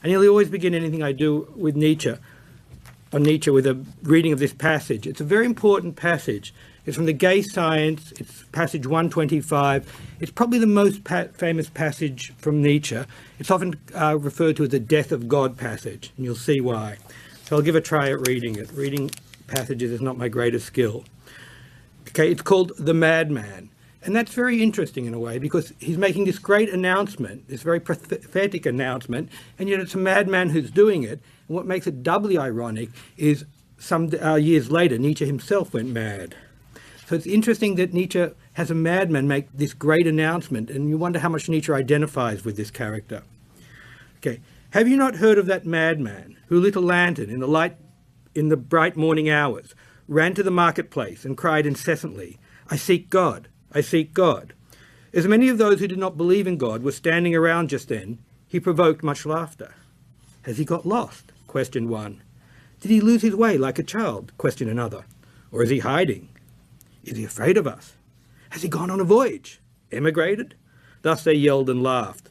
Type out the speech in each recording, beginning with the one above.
I nearly always begin anything I do with Nietzsche, on Nietzsche, with a reading of this passage. It's a very important passage. It's from the Gay Science. It's passage 125. It's probably the most famous passage from Nietzsche. It's often referred to as the death of God passage, and you'll see why. So I'll give a try at reading it. Reading passages is not my greatest skill. Okay, it's called The Madman. And that's very interesting in a way, because he's making this great announcement, this very prophetic announcement, and yet it's a madman who's doing it. And what makes it doubly ironic is some years later, Nietzsche himself went mad. So it's interesting that Nietzsche has a madman make this great announcement, and you wonder how much Nietzsche identifies with this character. Okay, have you not heard of that madman who lit a lantern in the bright morning hours, ran to the marketplace and cried incessantly, "I seek God, I seek God." As many of those who did not believe in God were standing around just then, he provoked much laughter. "Has he got lost?" questioned one. "Did he lose his way like a child?" questioned another. "Or is he hiding? Is he afraid of us? Has he gone on a voyage? Emigrated?" Thus they yelled and laughed.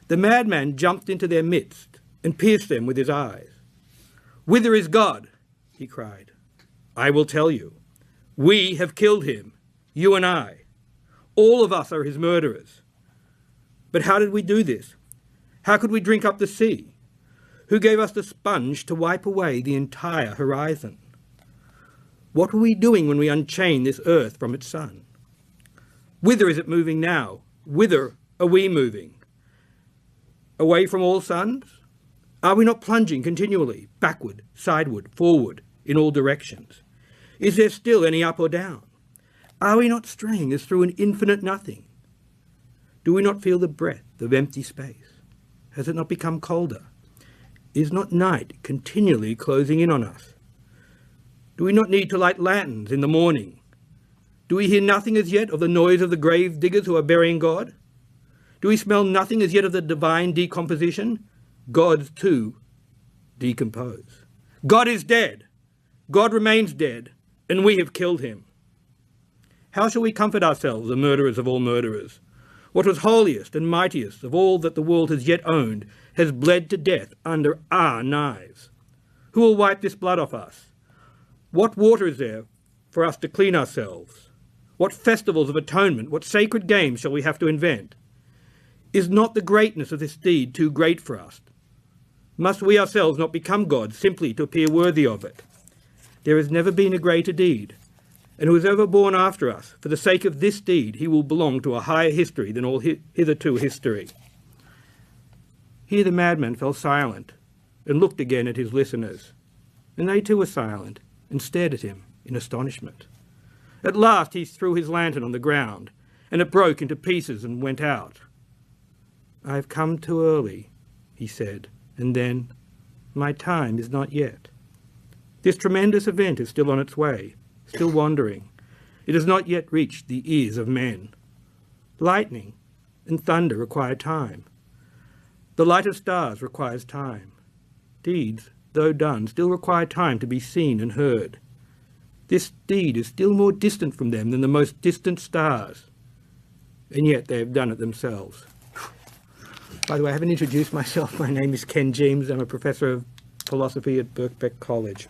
The madman jumped into their midst and pierced them with his eyes. "Whither is God?" he cried. "I will tell you. We have killed him, you and I. All of us are his murderers. But how did we do this? How could we drink up the sea? Who gave us the sponge to wipe away the entire horizon? What were we doing when we unchained this earth from its sun? Whither is it moving now? Whither are we moving? Away from all suns? Are we not plunging continually, backward, sideward, forward, in all directions? Is there still any up or down? Are we not straying as through an infinite nothing? Do we not feel the breath of empty space? Has it not become colder? Is not night continually closing in on us? Do we not need to light lanterns in the morning? Do we hear nothing as yet of the noise of the grave diggers who are burying God? Do we smell nothing as yet of the divine decomposition? Gods, too, decompose. God is dead. God remains dead, and we have killed him. How shall we comfort ourselves, the murderers of all murderers? What was holiest and mightiest of all that the world has yet owned has bled to death under our knives. Who will wipe this blood off us? What water is there for us to clean ourselves? What festivals of atonement, what sacred games shall we have to invent? Is not the greatness of this deed too great for us? Must we ourselves not become gods simply to appear worthy of it? There has never been a greater deed, and who is ever born after us, for the sake of this deed, he will belong to a higher history than all hitherto history. Here the madman fell silent and looked again at his listeners, and they too were silent and stared at him in astonishment. At last he threw his lantern on the ground, and it broke into pieces and went out. "I have come too early," he said, and then, "My time is not yet. This tremendous event is still on its way, still wandering. It has not yet reached the ears of men. Lightning and thunder require time. The light of stars requires time. Deeds, though done, still require time to be seen and heard. This deed is still more distant from them than the most distant stars, and yet they have done it themselves." By the way, I haven't introduced myself. My name is Ken James. I'm a professor of philosophy at Birkbeck College,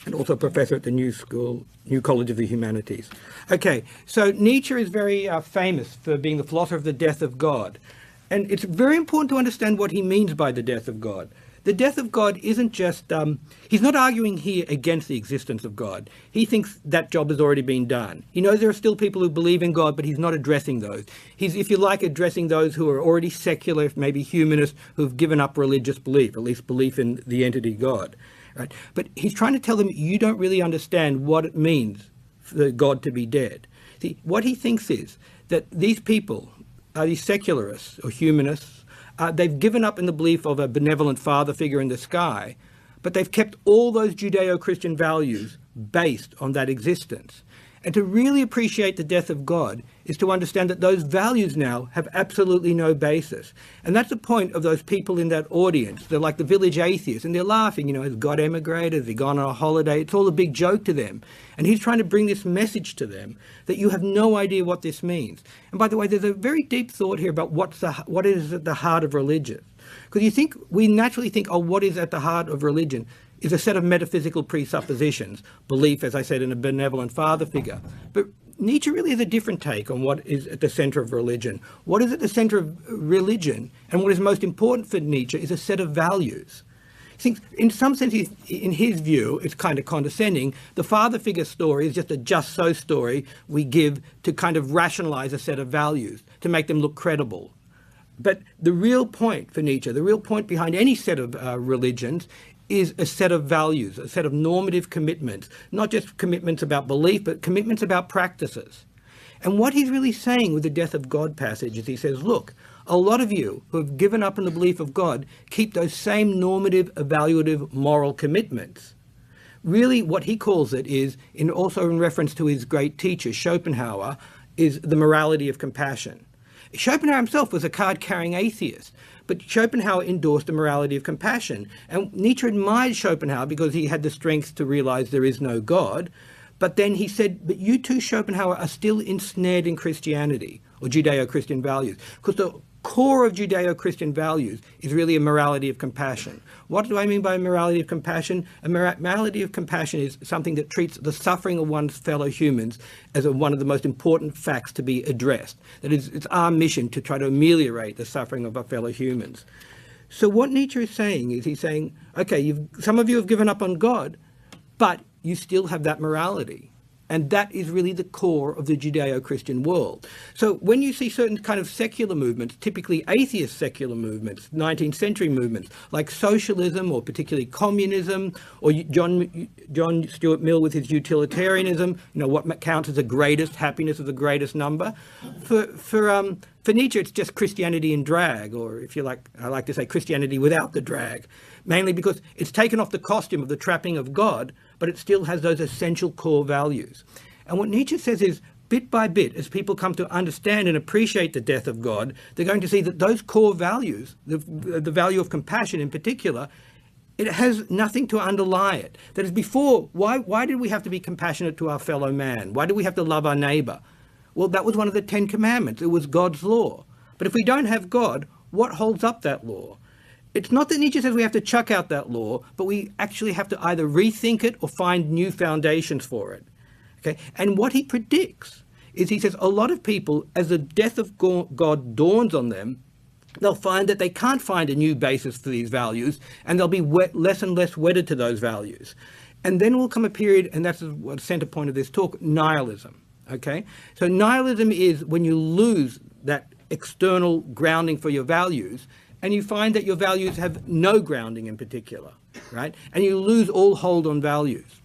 and also a professor at the New College of the Humanities. Okay, so Nietzsche is very famous for being the philosopher of the death of God. And it's very important to understand what he means by the death of God. The death of God isn't just, he's not arguing here against the existence of God. He thinks that job has already been done. He knows there are still people who believe in God, but he's not addressing those. He's, if you like, addressing those who are already secular, maybe humanists, who've given up religious belief, at least belief in the entity God. Right? But he's trying to tell them, you don't really understand what it means for God to be dead. See, what he thinks is that these people, these secularists or humanists, they've given up in the belief of a benevolent father figure in the sky, but they've kept all those Judeo-Christian values based on that existence. And to really appreciate the death of God is to understand that those values now have absolutely no basis. And that's the point of those people in that audience. They're like the village atheists, and they're laughing, has God emigrated? Has he gone on a holiday? It's all a big joke to them. And he's trying to bring this message to them that you have no idea what this means. And by the way, there's a very deep thought here about what is at the heart of religion. Because we naturally think, what is at the heart of religion is a set of metaphysical presuppositions, belief, as I said, in a benevolent father figure. But Nietzsche really has a different take on what is at the center of religion. What is at the center of religion, and what is most important for Nietzsche, is a set of values. I think, in some sense, in his view, it's kind of condescending. The father figure story is just a just-so story we give to kind of rationalize a set of values, to make them look credible. But the real point for Nietzsche, the real point behind any set of religions, is a set of values, a set of normative commitments, not just commitments about belief, but commitments about practices. And what he's really saying with the death of God passage is he says, look, a lot of you who have given up on the belief of God keep those same normative, evaluative, moral commitments. Really, what he calls it is, also in reference to his great teacher, Schopenhauer, is the morality of compassion. Schopenhauer himself was a card-carrying atheist, but Schopenhauer endorsed the morality of compassion. And Nietzsche admired Schopenhauer because he had the strength to realize there is no God. But then he said, but you too, Schopenhauer, are still ensnared in Christianity or Judeo-Christian values. Because the core of Judeo-Christian values is really a morality of compassion. What do I mean by morality of compassion? A morality of compassion is something that treats the suffering of one's fellow humans as one of the most important facts to be addressed. That is, it's our mission to try to ameliorate the suffering of our fellow humans. So what Nietzsche is saying is he's saying, okay, some of you have given up on God, but you still have that morality. And that is really the core of the Judeo-Christian world. So when you see certain kind of secular movements, typically atheist secular movements, 19th century movements, like socialism or particularly communism, or John Stuart Mill with his utilitarianism, what counts as the greatest happiness of the greatest number. For Nietzsche, it's just Christianity in drag, or if you like, I like to say Christianity without the drag, mainly because it's taken off the costume of the trapping of God, but it still has those essential core values. And what Nietzsche says is, bit by bit, as people come to understand and appreciate the death of God, they're going to see that those core values, the value of compassion in particular, it has nothing to underlie it. That is, before, why did we have to be compassionate to our fellow man? Why do we have to love our neighbor? Well, that was one of the 10 commandments. It was God's law. But if we don't have God, what holds up that law? It's not that Nietzsche says we have to chuck out that law, but we actually have to either rethink it or find new foundations for it. Okay? And what he predicts is, he says, a lot of people, as the death of God dawns on them, they'll find that they can't find a new basis for these values, and they'll be less and less wedded to those values. And then will come a period, and that's the center point of this talk, nihilism. Okay? So nihilism is when you lose that external grounding for your values, and you find that your values have no grounding in particular, right? And you lose all hold on values.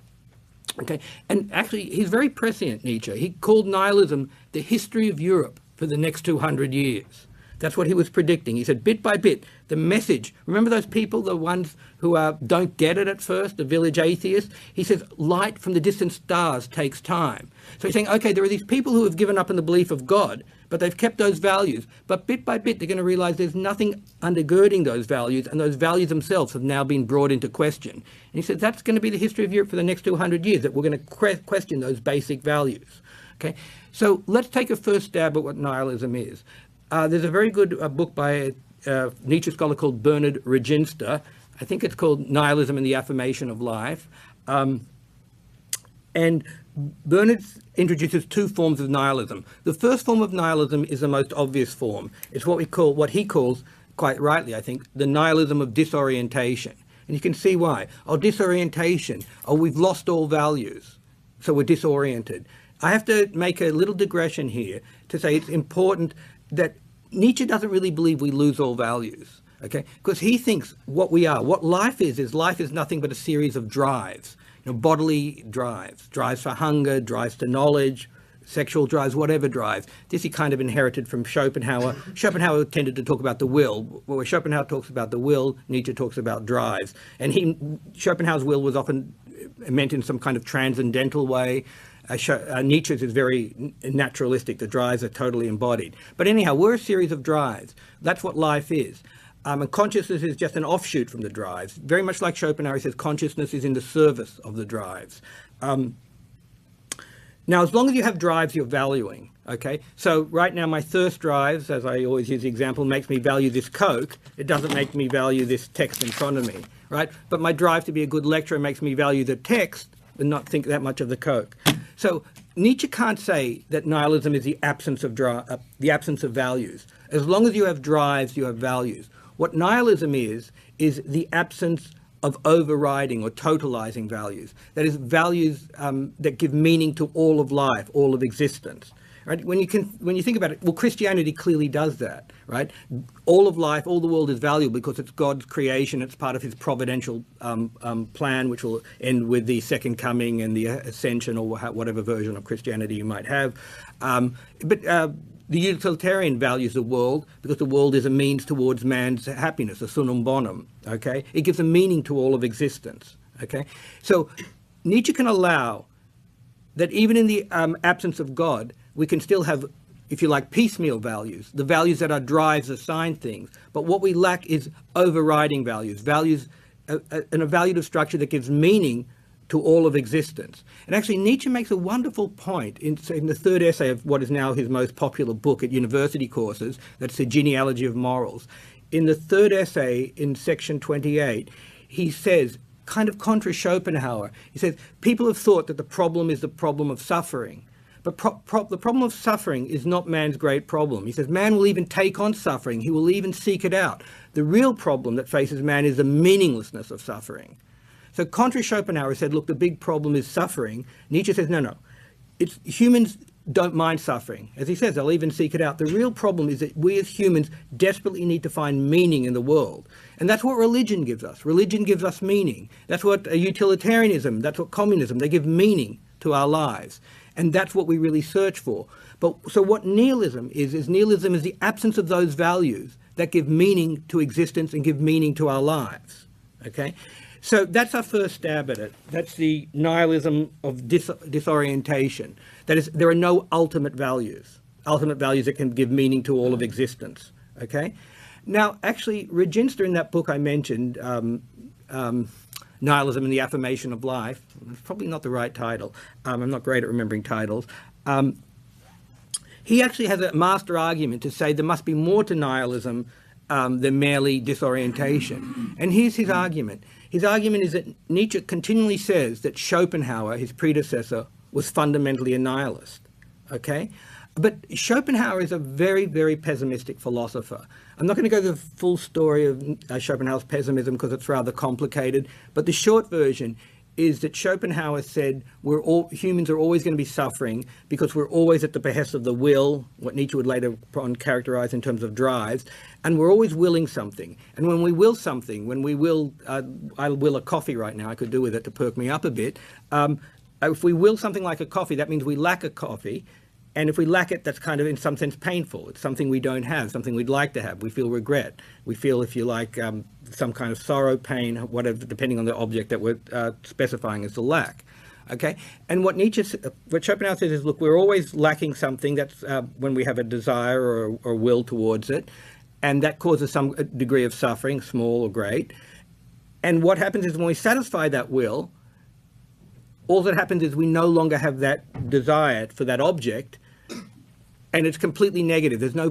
Okay, and actually, he's very prescient, Nietzsche. He called nihilism the history of Europe for the next 200 years. That's what he was predicting. He said, bit by bit, the message, remember those people, the ones who don't get it at first, the village atheists? He says, light from the distant stars takes time. So he's saying, okay, there are these people who have given up on the belief of God, but they've kept those values. But bit by bit, they're going to realize there's nothing undergirding those values, and those values themselves have now been brought into question. And he said, that's going to be the history of Europe for the next 200 years, that we're going to question those basic values. Okay, so let's take a first stab at what nihilism is. There's a very good book by a Nietzsche scholar called Bernard Regenster. I think it's called Nihilism and the Affirmation of Life. And Bernard introduces two forms of nihilism. The first form of nihilism is the most obvious form. It's what he calls, quite rightly, I think, the nihilism of disorientation. And you can see why. Disorientation. We've lost all values, so we're disoriented. I have to make a little digression here to say it's important that Nietzsche doesn't really believe we lose all values, okay? Because he thinks what life is nothing but a series of drives, bodily drives for hunger, drives to knowledge, sexual drives, whatever drives. This he kind of inherited from Schopenhauer. Schopenhauer tended to talk about the will. Where Schopenhauer talks about the will, Nietzsche talks about drives. And Schopenhauer's will was often meant in some kind of transcendental way. Nietzsche's is very naturalistic. The drives are totally embodied. But anyhow, we're a series of drives. That's what life is. And consciousness is just an offshoot from the drives. Very much like Schopenhauer says, consciousness is in the service of the drives. Now, as long as you have drives, you're valuing, okay? So right now, my thirst drives, as I always use the example, makes me value this Coke. It doesn't make me value this text in front of me, right? But my drive to be a good lecturer makes me value the text and not think that much of the Coke. So Nietzsche can't say that nihilism is the absence of values. As long as you have drives, you have values. What nihilism is the absence of overriding or totalizing values. That is, values that give meaning to all of life, all of existence. Right? When you think about it, well, Christianity clearly does that, right? All of life, all the world is valuable because it's God's creation. It's part of his providential plan, which will end with the second coming and the ascension, or whatever version of Christianity you might have. The utilitarian values the world because the world is a means towards man's happiness, a summum bonum, okay? It gives a meaning to all of existence, okay? So Nietzsche can allow that even in the absence of God, we can still have, if you like, piecemeal values, the values that our drives assign things. But what we lack is overriding values, and a valuative structure that gives meaning to all of existence. And actually, Nietzsche makes a wonderful point in the third essay of what is now his most popular book at university courses, that's The Genealogy of Morals. In the third essay, in section 28, he says, kind of contra Schopenhauer, he says, people have thought that the problem is the problem of suffering. But the problem of suffering is not man's great problem. He says man will even take on suffering. He will even seek it out. The real problem that faces man is the meaninglessness of suffering. So contra Schopenhauer said, look, the big problem is suffering. Nietzsche says, no. Humans don't mind suffering. As he says, they'll even seek it out. The real problem is that we as humans desperately need to find meaning in the world. And that's what religion gives us. Religion gives us meaning. That's what utilitarianism, that's what communism, they give meaning to our lives. And that's what we really search for. But so what nihilism is nihilism is the absence of those values that give meaning to existence and give meaning to our lives, okay? So that's our first stab at it. That's the nihilism of disorientation. That is, there are no ultimate values that can give meaning to all of existence, okay? Now, actually, Reginster, in that book I mentioned, Nihilism and the Affirmation of Life, it's probably not the right title. I'm not great at remembering titles. He actually has a master argument to say there must be more to nihilism than merely disorientation. And here's his argument. His argument is that Nietzsche continually says that Schopenhauer, his predecessor, was fundamentally a nihilist, okay? But Schopenhauer is a very, very pessimistic philosopher. I'm not going to go to the full story of Schopenhauer's pessimism because it's rather complicated, but the short version is that Schopenhauer said humans are always going to be suffering because we're always at the behest of the will, what Nietzsche would later on characterize in terms of drives, and we're always willing something. And when we will something, I will a coffee right now, I could do with it to perk me up a bit. If we will something like a coffee, that means we lack a coffee. And if we lack it, that's kind of, in some sense, painful. It's something we don't have, something we'd like to have. We feel regret. We feel, if you like, some kind of sorrow, pain, whatever, depending on the object that we're specifying as the lack. Okay? And what Schopenhauer says is, look, we're always lacking something. That's when we have a desire or will towards it. And that causes some degree of suffering, small or great. And what happens is when we satisfy that will, all that happens is we no longer have that desire for that object, and it's completely negative. There's no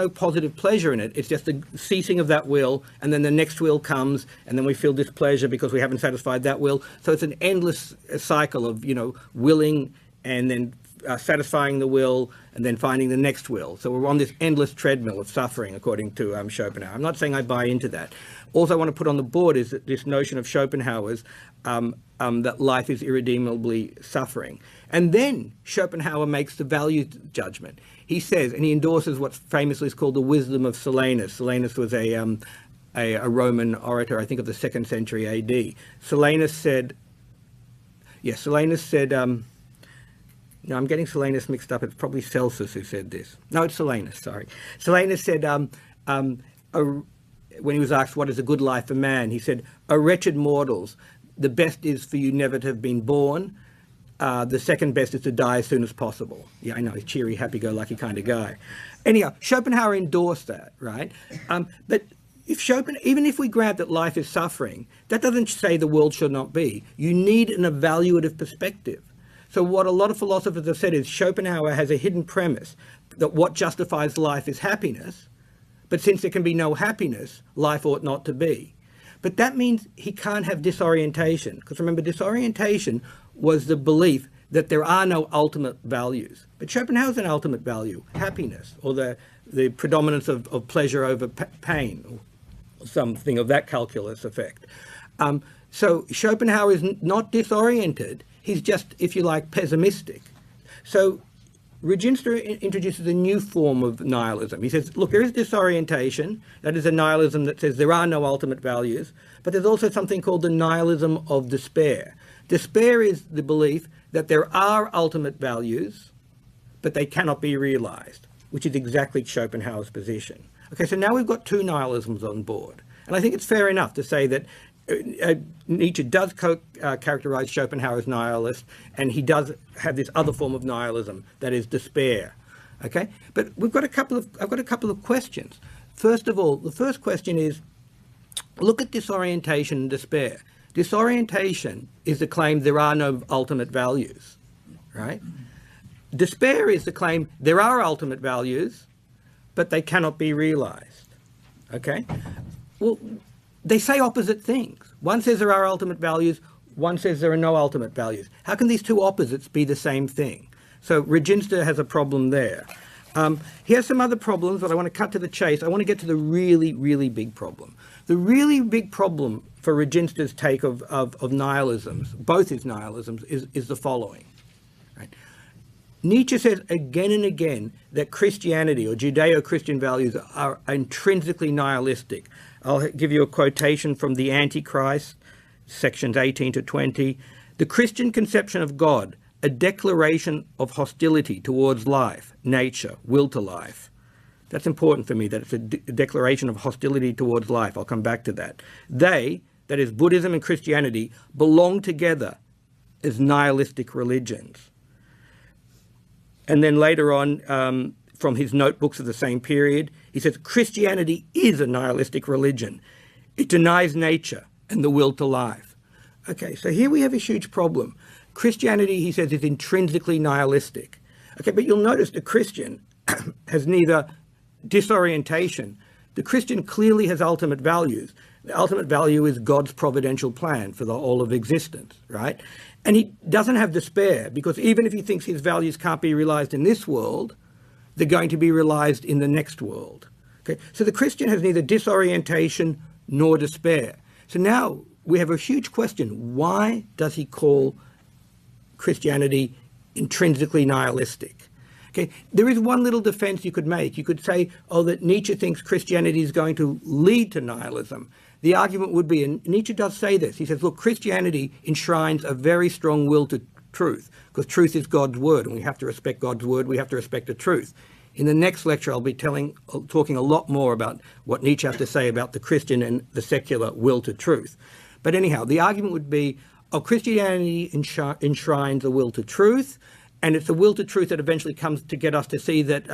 positive pleasure in it. It's just the ceasing of that will, and then the next will comes, and then we feel displeasure because we haven't satisfied that will. So it's an endless cycle of, willing and then satisfying the will and then finding the next will. So we're on this endless treadmill of suffering, according to Schopenhauer. I'm not saying I buy into that. All I want to put on the board is that this notion of Schopenhauer's that life is irredeemably suffering. And then Schopenhauer makes the value judgment. He says, and he endorses what famously is called the wisdom of Silenus. Silenus was a Roman orator, I think of the 2nd century AD. Silenus said, no, I'm getting Silenus mixed up. It's probably Celsus who said this. No, it's Silenus, sorry. Silenus said, when he was asked, what is a good life for man? He said, "O wretched mortals, the best is for you never to have been born, the second best is to die as soon as possible. Yeah, I know, he's cheery, happy-go-lucky kind of guy. Anyhow, Schopenhauer endorsed that, right? But even if we grant that life is suffering, that doesn't say the world should not be. You need an evaluative perspective. So what a lot of philosophers have said is Schopenhauer has a hidden premise that what justifies life is happiness, but since there can be no happiness, life ought not to be. But that means he can't have disorientation, because remember, disorientation was the belief that there are no ultimate values. But Schopenhauer's an ultimate value, happiness, or the predominance of pleasure over pain, or something of that calculus effect. So Schopenhauer is not disoriented, he's just, if you like, pessimistic. So Regenster introduces a new form of nihilism. He says, look, there is disorientation, that is a nihilism that says there are no ultimate values, but there's also something called the nihilism of despair. Despair is the belief that there are ultimate values, but they cannot be realized, which is exactly Schopenhauer's position. Okay, so now we've got two nihilisms on board. And I think it's fair enough to say that Nietzsche does characterize Schopenhauer as nihilist, and he does have this other form of nihilism, that is despair. Okay, but I've got a couple of questions. First of all, the first question is, look at disorientation and despair. Disorientation is the claim there are no ultimate values, right? Despair is the claim there are ultimate values, but they cannot be realized. Okay, well, they say opposite things. One says there are ultimate values, one says there are no ultimate values. How can these two opposites be the same thing? So Regenster has a problem there. He has some other problems, but I want to cut to the chase. I want to get to the really, really big problem. The really big problem for Regenster's take of nihilisms, both his nihilisms, is the following. Right? Nietzsche says again and again that Christianity or Judeo-Christian values are intrinsically nihilistic. I'll give you a quotation from The Antichrist, sections 18 to 20. The Christian conception of God, a declaration of hostility towards life, nature, will to life. That's important for me, that it's a declaration of hostility towards life. I'll come back to that. They, that is Buddhism and Christianity, belong together as nihilistic religions. And then later on, from his notebooks of the same period, he says, Christianity is a nihilistic religion. It denies nature and the will to life. Okay, so here we have a huge problem. Christianity, he says, is intrinsically nihilistic. Okay, but you'll notice the Christian has neither disorientation. The Christian clearly has ultimate values. The ultimate value is God's providential plan for the whole of existence, right? And he doesn't have despair, because even if he thinks his values can't be realized in this world, they're going to be realized in the next world. Okay? So the Christian has neither disorientation nor despair. So now we have a huge question. Why does he call Christianity intrinsically nihilistic? Okay, there is one little defense you could make. You could say, oh, that Nietzsche thinks Christianity is going to lead to nihilism. The argument would be, and Nietzsche does say this, he says, look, Christianity enshrines a very strong will to truth, because truth is God's word, and we have to respect God's word, we have to respect the truth. In the next lecture, I'll be talking a lot more about what Nietzsche has to say about the Christian and the secular will to truth. But anyhow, the argument would be, oh, Christianity enshrines a will to truth, and it's a will to truth that eventually comes to get us to see that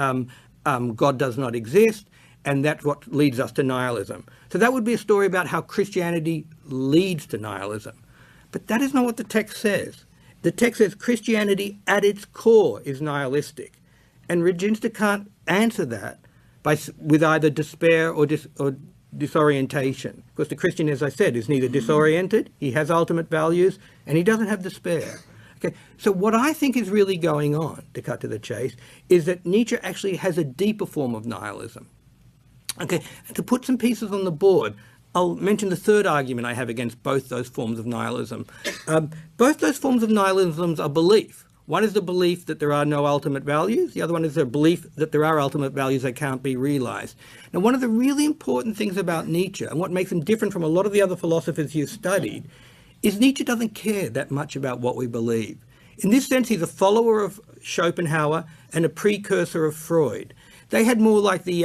God does not exist, and that's what leads us to nihilism. So that would be a story about how Christianity leads to nihilism. But that is not what the text says. The text says Christianity at its core is nihilistic. And Regenster can't answer that with either despair or disorientation. Because the Christian, as I said, is neither disoriented, he has ultimate values, and he doesn't have despair. Okay, so what I think is really going on, to cut to the chase, is that Nietzsche actually has a deeper form of nihilism. Okay, and to put some pieces on the board, I'll mention the third argument I have against both those forms of nihilism. Both those forms of nihilism are belief. One is the belief that there are no ultimate values. The other one is the belief that there are ultimate values that can't be realized. Now, one of the really important things about Nietzsche, and what makes him different from a lot of the other philosophers you've studied, is Nietzsche doesn't care that much about what we believe. In this sense, he's a follower of Schopenhauer and a precursor of Freud. They had more like the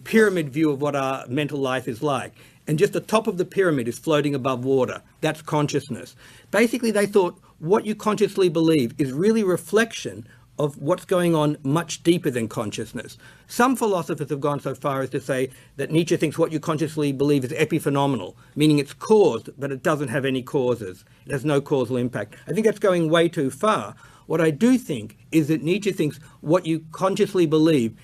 pyramid view of what our mental life is like. And just the top of the pyramid is floating above water. That's consciousness. Basically, they thought what you consciously believe is really reflection of what's going on much deeper than consciousness. Some philosophers have gone so far as to say that Nietzsche thinks what you consciously believe is epiphenomenal, meaning it's caused, but it doesn't have any causes. It has no causal impact. I think that's going way too far. What I do think is that Nietzsche thinks what you consciously believe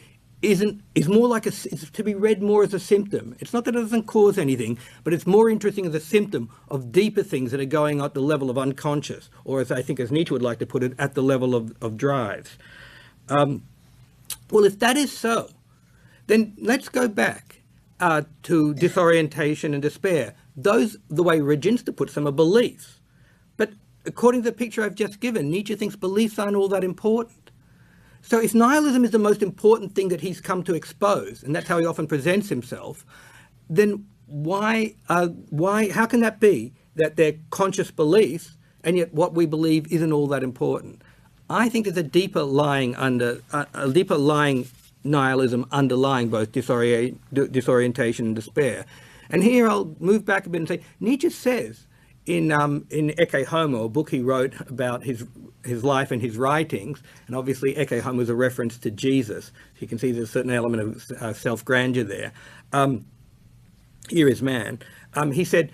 is more like it's to be read more as a symptom. It's not that it doesn't cause anything, but it's more interesting as a symptom of deeper things that are going on at the level of unconscious, or as I think as Nietzsche would like to put it, at the level of drives. Well, if that is so, then let's go back to disorientation and despair. Those, the way Regenster puts them, are beliefs. But according to the picture I've just given, Nietzsche thinks beliefs aren't all that important. So if nihilism is the most important thing that he's come to expose, and that's how he often presents himself, then how can that be that they're conscious beliefs and yet what we believe isn't all that important? I think there's a deeper lying nihilism underlying both disorientation and despair. And here I'll move back a bit and say, Nietzsche says in Ecce Homo, a book he wrote about his life and his writings, and obviously Ecce Homo is a reference to Jesus. You can see there's a certain element of self-grandeur there. Here is man. He said,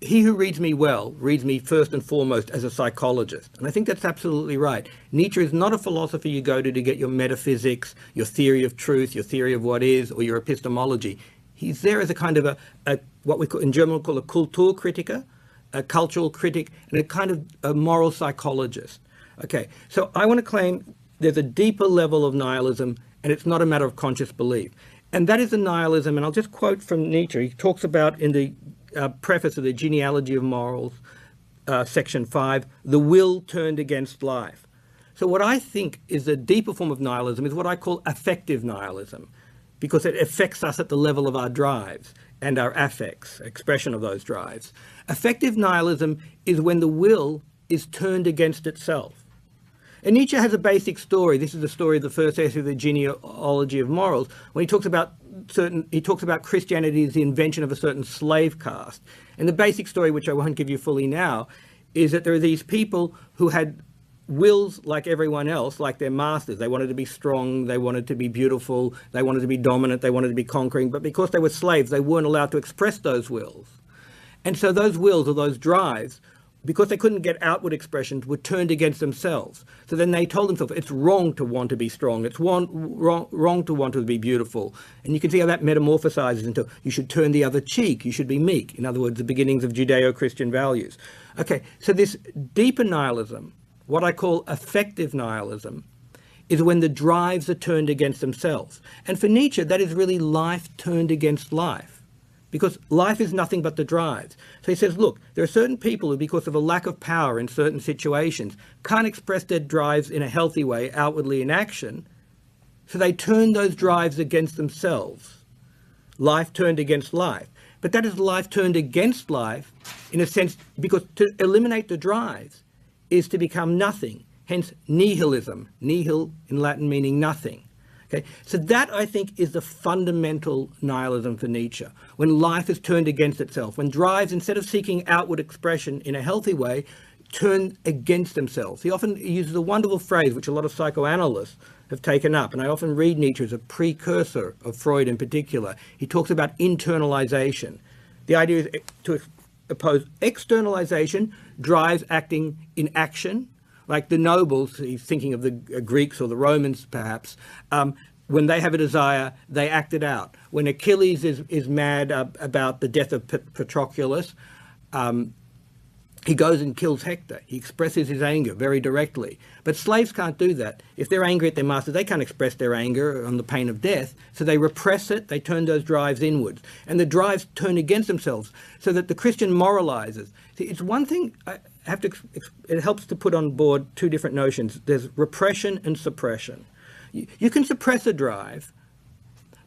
he who reads me well reads me first and foremost as a psychologist. And I think that's absolutely right. Nietzsche is not a philosopher you go to get your metaphysics, your theory of truth, your theory of what is, or your epistemology. He's there as a kind of a what we call, in German we call a Kulturkritiker, a cultural critic, and a kind of a moral psychologist. Okay, so I want to claim there's a deeper level of nihilism, and it's not a matter of conscious belief. And that is the nihilism, and I'll just quote from Nietzsche. He talks about in the preface of the Genealogy of Morals, section 5, the will turned against life. So what I think is a deeper form of nihilism is what I call affective nihilism, because it affects us at the level of our drives and our affects, expression of those drives. Affective nihilism is when the will is turned against itself. And Nietzsche has a basic story. This is the story of the first essay of the Genealogy of Morals, when he talks about Christianity as the invention of a certain slave caste. And the basic story, which I won't give you fully now, is that there are these people who had wills like everyone else, like their masters. They wanted to be strong, they wanted to be beautiful, they wanted to be dominant, they wanted to be conquering, but because they were slaves, they weren't allowed to express those wills. And so those wills, or those drives, because they couldn't get outward expressions, were turned against themselves. So then they told themselves, it's wrong to want to be strong, it's wrong to want to be beautiful. And you can see how that metamorphosizes into, you should turn the other cheek, you should be meek. In other words, the beginnings of Judeo-Christian values. Okay, so this deeper nihilism, what I call affective nihilism, is when the drives are turned against themselves. And for Nietzsche, that is really life turned against life, because life is nothing but the drives. So he says, look, there are certain people who, because of a lack of power in certain situations, can't express their drives in a healthy way, outwardly in action, so they turn those drives against themselves. Life turned against life. But that is life turned against life, in a sense, because to eliminate the drives is to become nothing, hence nihilism, nihil in Latin meaning nothing. Okay, so that, I think, is the fundamental nihilism for Nietzsche, when life is turned against itself, when drives, instead of seeking outward expression in a healthy way, turn against themselves. He often uses a wonderful phrase, which a lot of psychoanalysts have taken up, and I often read Nietzsche as a precursor of Freud in particular. He talks about internalization. The idea is to oppose externalization, drives acting in action, like the nobles, he's thinking of the Greeks or the Romans perhaps, when they have a desire, they act it out. When Achilles is mad about the death of Patroclus, he goes and kills Hector. He expresses his anger very directly. But slaves can't do that. If they're angry at their master, they can't express their anger on the pain of death. So they repress it, they turn those drives inwards. And the drives turn against themselves, so that the Christian moralizes. See, it's one thing, it helps to put on board two different notions. There's repression and suppression. You can suppress a drive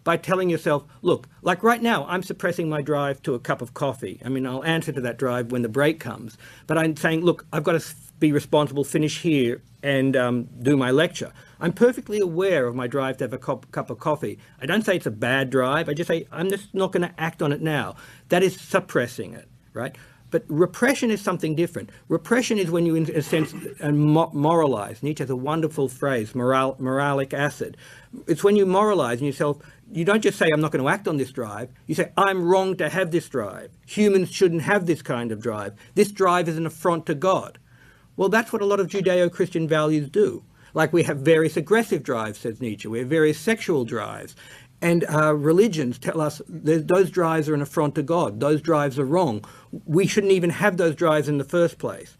by telling yourself, look, like right now, I'm suppressing my drive to a cup of coffee. I mean, I'll answer to that drive when the break comes. But I'm saying, look, I've got to be responsible, finish here, and do my lecture. I'm perfectly aware of my drive to have a cup of coffee. I don't say it's a bad drive. I just say, I'm just not going to act on it now. That is suppressing it, right? But repression is something different. Repression is when you, in a sense, moralize. Nietzsche has a wonderful phrase, moralic acid. It's when you moralize and yourself, you don't just say, I'm not going to act on this drive. You say, I'm wrong to have this drive. Humans shouldn't have this kind of drive. This drive is an affront to God. Well, that's what a lot of Judeo-Christian values do. Like we have various aggressive drives, says Nietzsche. We have various sexual drives. And religions tell us that those drives are an affront to God. Those drives are wrong. We shouldn't even have those drives in the first place.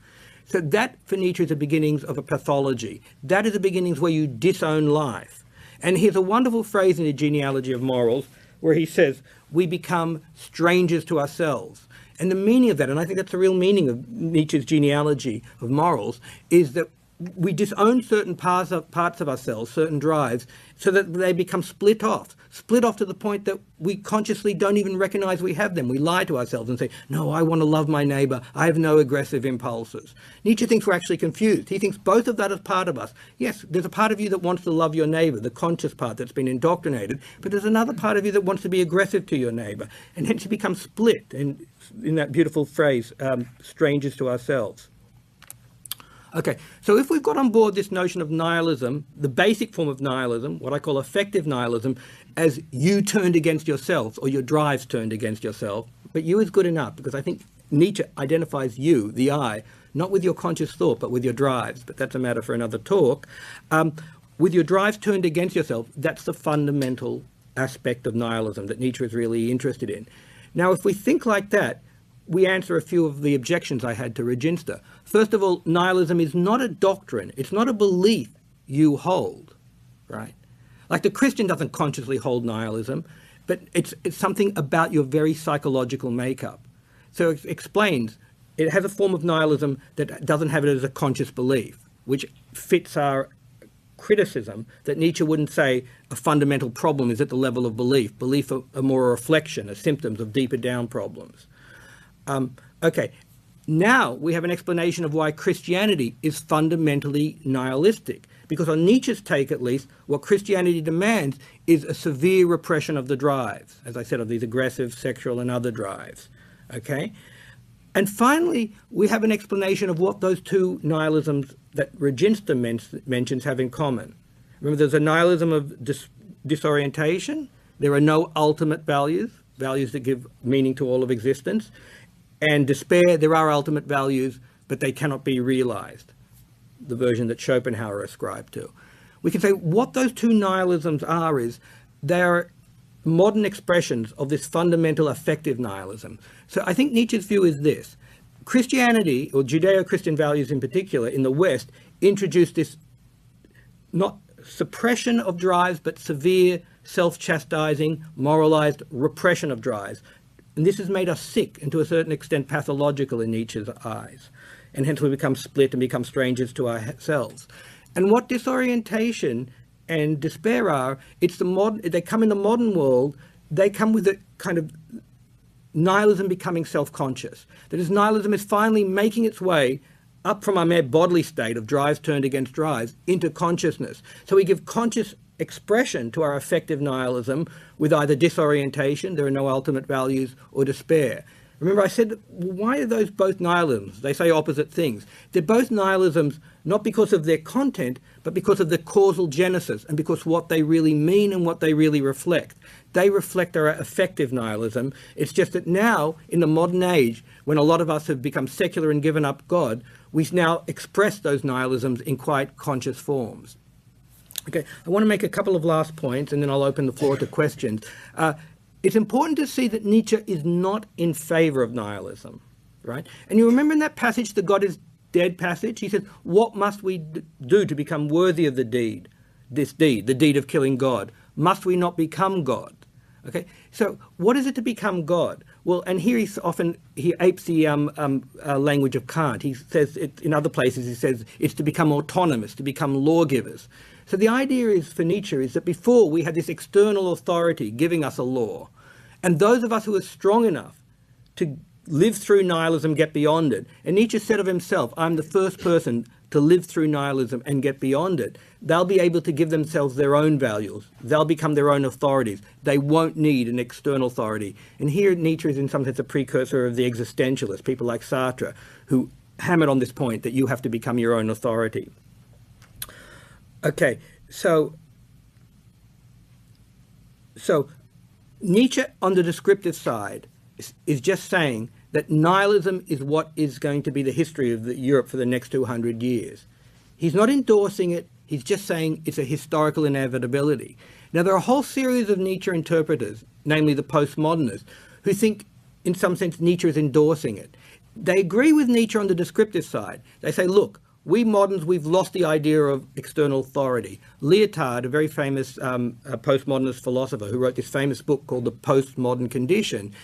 So that, for Nietzsche, is the beginnings of a pathology. That is the beginnings where you disown life. And here's a wonderful phrase in the Genealogy of Morals where he says, we become strangers to ourselves. And the meaning of that, and I think that's the real meaning of Nietzsche's Genealogy of Morals, is that we disown certain parts of ourselves, certain drives, so that they become split off to the point that we consciously don't even recognize we have them. We lie to ourselves and say, no, I want to love my neighbor. I have no aggressive impulses. Nietzsche thinks we're actually confused. He thinks both of that is part of us. Yes, there's a part of you that wants to love your neighbor, the conscious part that's been indoctrinated, but there's another part of you that wants to be aggressive to your neighbor. And hence you become split in that beautiful phrase, strangers to ourselves. Okay, so if we've got on board this notion of nihilism, the basic form of nihilism, what I call affective nihilism, as you turned against yourself or your drives turned against yourself, but you is good enough because I think Nietzsche identifies you, the I, not with your conscious thought, but with your drives, but that's a matter for another talk. With your drives turned against yourself, that's the fundamental aspect of nihilism that Nietzsche is really interested in. Now, if we think like that, we answer a few of the objections I had to Reginster. First of all, nihilism is not a doctrine. It's not a belief you hold, right? Like the Christian doesn't consciously hold nihilism, but it's something about your very psychological makeup. So it explains, it has a form of nihilism that doesn't have it as a conscious belief, which fits our criticism that Nietzsche wouldn't say a fundamental problem is at the level of belief. Belief are more a reflection, a symptoms of deeper down problems. Okay, now we have an explanation of why Christianity is fundamentally nihilistic. Because on Nietzsche's take, at least, what Christianity demands is a severe repression of the drives, as I said, of these aggressive, sexual and other drives. Okay? And finally, we have an explanation of what those two nihilisms that Reginster mentions have in common. Remember, there's a nihilism of disorientation. There are no ultimate values, values that give meaning to all of existence. And despair, there are ultimate values, but they cannot be realized, the version that Schopenhauer ascribed to. We can say what those two nihilisms are is they are modern expressions of this fundamental affective nihilism. So I think Nietzsche's view is this. Christianity, or Judeo-Christian values in particular, in the West, introduced this not suppression of drives, but severe, self-chastising, moralized repression of drives. And this has made us sick and to a certain extent pathological in Nietzsche's eyes. And hence we become split and become strangers to ourselves. And what disorientation and despair are, they come in the modern world, they come with a kind of nihilism becoming self-conscious. That is, nihilism is finally making its way up from our mere bodily state of drives turned against drives into consciousness. So we give conscious expression to our affective nihilism with either disorientation, there are no ultimate values, or despair. Remember I said, why are those both nihilisms? They say opposite things. They're both nihilisms not because of their content, but because of the causal genesis and because what they really mean and what they really reflect. They reflect our affective nihilism. It's just that now, in the modern age, when a lot of us have become secular and given up God, we now express those nihilisms in quite conscious forms. Okay, I want to make a couple of last points and then I'll open the floor to questions. It's important to see that Nietzsche is not in favor of nihilism, right? And you remember in that passage, the God is dead passage, he says, what must we do to become worthy of the deed, the deed of killing God? Must we not become God? Okay, so what is it to become God? Well, and here he apes the language of Kant. He says, in other places, he says it's to become autonomous, to become lawgivers. So the idea is, for Nietzsche, is that before we had this external authority giving us a law, and those of us who are strong enough to live through nihilism get beyond it. And Nietzsche said of himself, I'm the first person to live through nihilism and get beyond it, they'll be able to give themselves their own values. They'll become their own authorities. They won't need an external authority. And here Nietzsche is in some sense a precursor of the existentialists, people like Sartre, who hammered on this point that you have to become your own authority. Okay, so Nietzsche on the descriptive side is just saying that nihilism is what is going to be the history of Europe for the next 200 years. He's not endorsing it, he's just saying it's a historical inevitability. Now, there are a whole series of Nietzsche interpreters, namely the postmodernists, who think, in some sense, Nietzsche is endorsing it. They agree with Nietzsche on the descriptive side. They say, look, we moderns, we've lost the idea of external authority. Lyotard, a very famous postmodernist philosopher who wrote this famous book called The Postmodern Condition,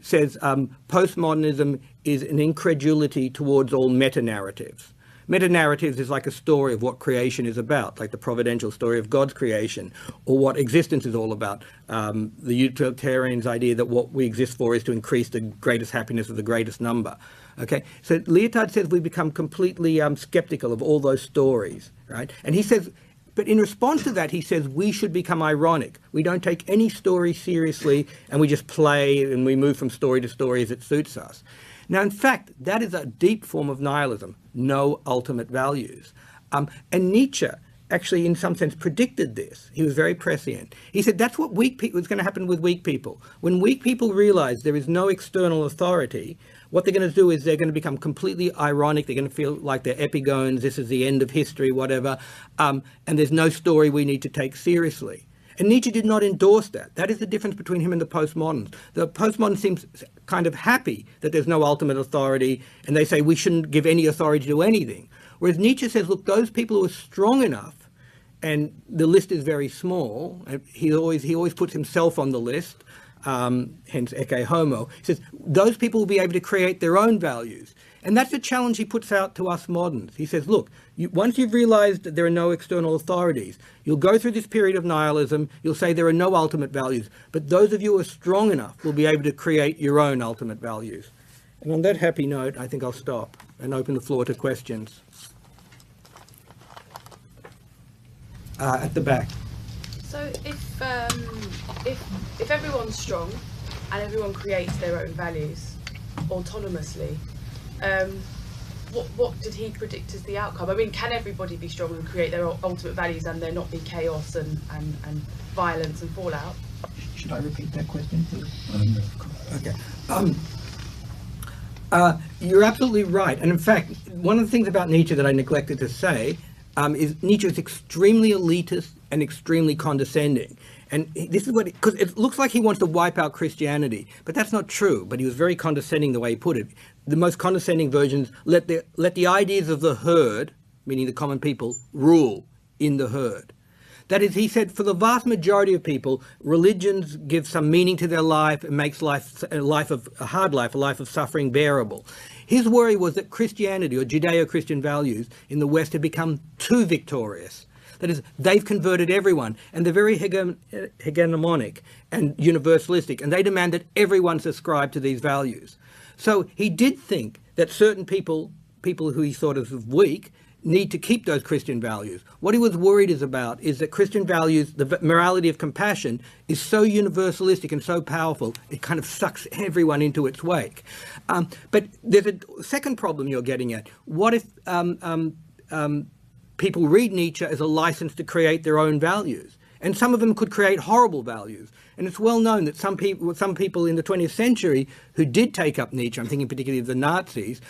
says postmodernism is an incredulity towards all meta-narratives. Meta-narratives is like a story of what creation is about, like the providential story of God's creation, or what existence is all about. The utilitarian's idea that what we exist for is to increase the greatest happiness of the greatest number. Okay, so Lyotard says we become completely skeptical of all those stories, right? And he says, but in response to that, he says we should become ironic. We don't take any story seriously, and we just play and we move from story to story as it suits us. Now, in fact, that is a deep form of nihilism, no ultimate values. And Nietzsche actually, in some sense, predicted this. He was very prescient. He said that's what was going to happen with weak people. When weak people realize there is no external authority, what they're going to do is they're going to become completely ironic. They're going to feel like they're epigones. This is the end of history, whatever. And there's no story we need to take seriously. And Nietzsche did not endorse that. That is the difference between him and the postmoderns. The postmoderns seem kind of happy that there's no ultimate authority, and they say we shouldn't give any authority to anything. Whereas Nietzsche says, look, those people who are strong enough, and the list is very small, and he always puts himself on the list, hence ecce homo. He says those people will be able to create their own values. And that's the challenge he puts out to us moderns. He says, look, once you've realized that there are no external authorities, you'll go through this period of nihilism, you'll say there are no ultimate values, but those of you who are strong enough will be able to create your own ultimate values. And on that happy note, I think I'll stop and open the floor to questions. At the back. So if everyone's strong and everyone creates their own values autonomously, what did he predict as the outcome? I mean, can everybody be strong and create their ultimate values and there not be chaos and violence and fallout? Should I repeat that question, please? Okay. You're absolutely right. And in fact, one of the things about Nietzsche that I neglected to say is Nietzsche is extremely elitist and extremely condescending. And this is what, because it looks like he wants to wipe out Christianity, but that's not true. But he was very condescending the way he put it. The most condescending versions let the ideas of the herd, meaning the common people, rule in the herd. That is, he said, for the vast majority of people, religions give some meaning to their life and makes life a hard life, a life of suffering bearable. His worry was that Christianity, or Judeo-Christian values in the West, had become too victorious. That is, they've converted everyone, and they're very hegemonic and universalistic, and they demand that everyone subscribe to these values. So he did think that certain people who he thought of weak, need to keep those Christian values. What he was worried about is that Christian values, the morality of compassion, is so universalistic and so powerful, it kind of sucks everyone into its wake. But there's a second problem you're getting at. What if people read Nietzsche as a license to create their own values? And some of them could create horrible values. And it's well known that some people in the 20th century who did take up Nietzsche, I'm thinking particularly of the Nazis,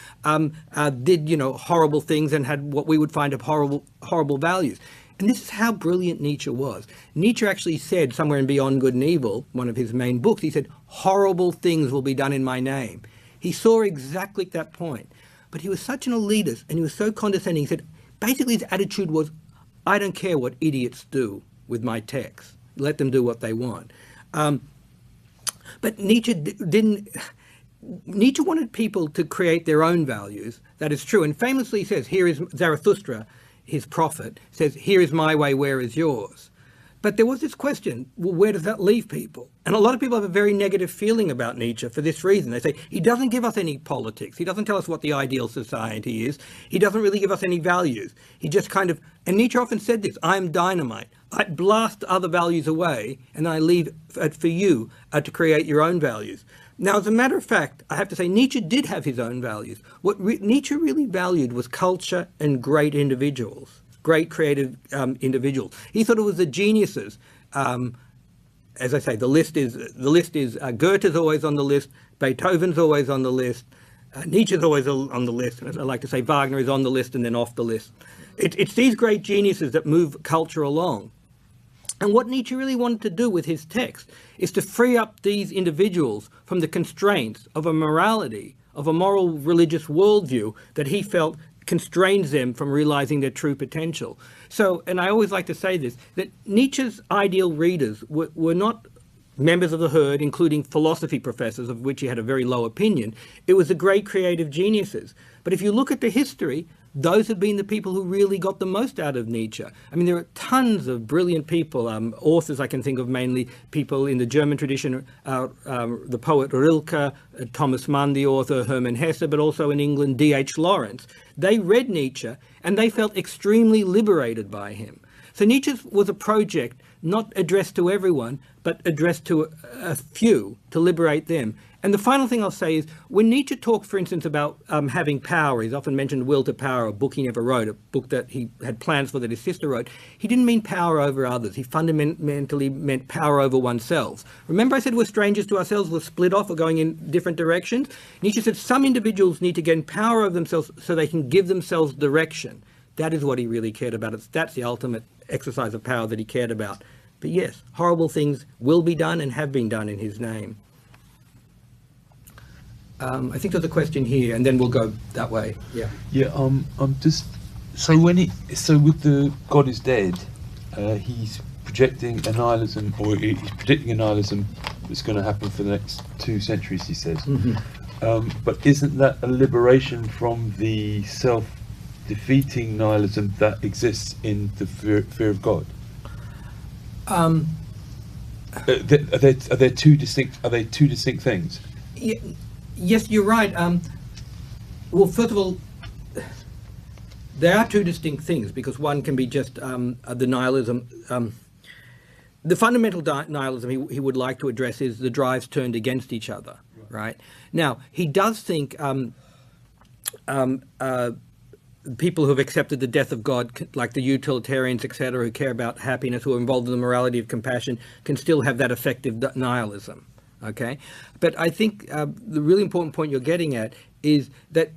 did, horrible things and had what we would find of horrible values. And this is how brilliant Nietzsche was. Nietzsche actually said, somewhere in Beyond Good and Evil, one of his main books, he said, horrible things will be done in my name. He saw exactly that point. But he was such an elitist and he was so condescending. He said, basically his attitude was, I don't care what idiots do with my text. Let them do what they want. But Nietzsche Nietzsche wanted people to create their own values. That is true. And famously he says, here is Zarathustra, his prophet, says, here is my way, where is yours? But there was this question, well, where does that leave people? And a lot of people have a very negative feeling about Nietzsche for this reason. They say, he doesn't give us any politics. He doesn't tell us what the ideal society is. He doesn't really give us any values. He just kind of, and Nietzsche often said this, I'm dynamite. I blast other values away and I leave it for you to create your own values. Now, as a matter of fact, I have to say Nietzsche did have his own values. What Nietzsche really valued was culture and great individuals. Great creative individuals. He thought it was the geniuses. As I say, the list is Goethe's always on the list, Beethoven's always on the list, Nietzsche's always on the list, and I like to say Wagner is on the list and then off the list. It's these great geniuses that move culture along. And what Nietzsche really wanted to do with his text is to free up these individuals from the constraints of a morality, of a moral religious worldview that he felt constrains them from realizing their true potential. So, and I always like to say this, that Nietzsche's ideal readers were not members of the herd, including philosophy professors, of which he had a very low opinion. It was the great creative geniuses. But if you look at the history, those have been the people who really got the most out of Nietzsche. I mean, there are tons of brilliant people, authors I can think of, mainly people in the German tradition, the poet Rilke, Thomas Mann, the author, Hermann Hesse, but also in England, D.H. Lawrence. They read Nietzsche and they felt extremely liberated by him. So Nietzsche was a project not addressed to everyone, but addressed to a few, to liberate them. And the final thing I'll say is, when Nietzsche talked, for instance, about having power, he's often mentioned Will to Power, a book he never wrote, a book that he had plans for that his sister wrote. He didn't mean power over others. He fundamentally meant power over oneself. Remember I said we're strangers to ourselves, we're split off, we're going in different directions? Nietzsche said some individuals need to gain power over themselves so they can give themselves direction. That is what he really cared about. That's the ultimate exercise of power that he cared about. But yes, horrible things will be done and have been done in his name. I think there's a question here, and then we'll go that way. Yeah. Yeah. Just so with the God is dead, he's projecting a nihilism, or he's predicting a nihilism that's going to happen for the next 2 centuries. He says. Mm-hmm. But isn't that a liberation from the self-defeating nihilism that exists in the fear of God? Are there two distinct things? Yeah, yes, you're right. Well, first of all, there are 2 distinct things, because one can be just the nihilism. The fundamental nihilism he would like to address is the drives turned against each other, right? Now, he does think people who have accepted the death of God, like the utilitarians, etc., who care about happiness, who are involved in the morality of compassion, can still have that effective nihilism, okay? But I think the really important point you're getting at is that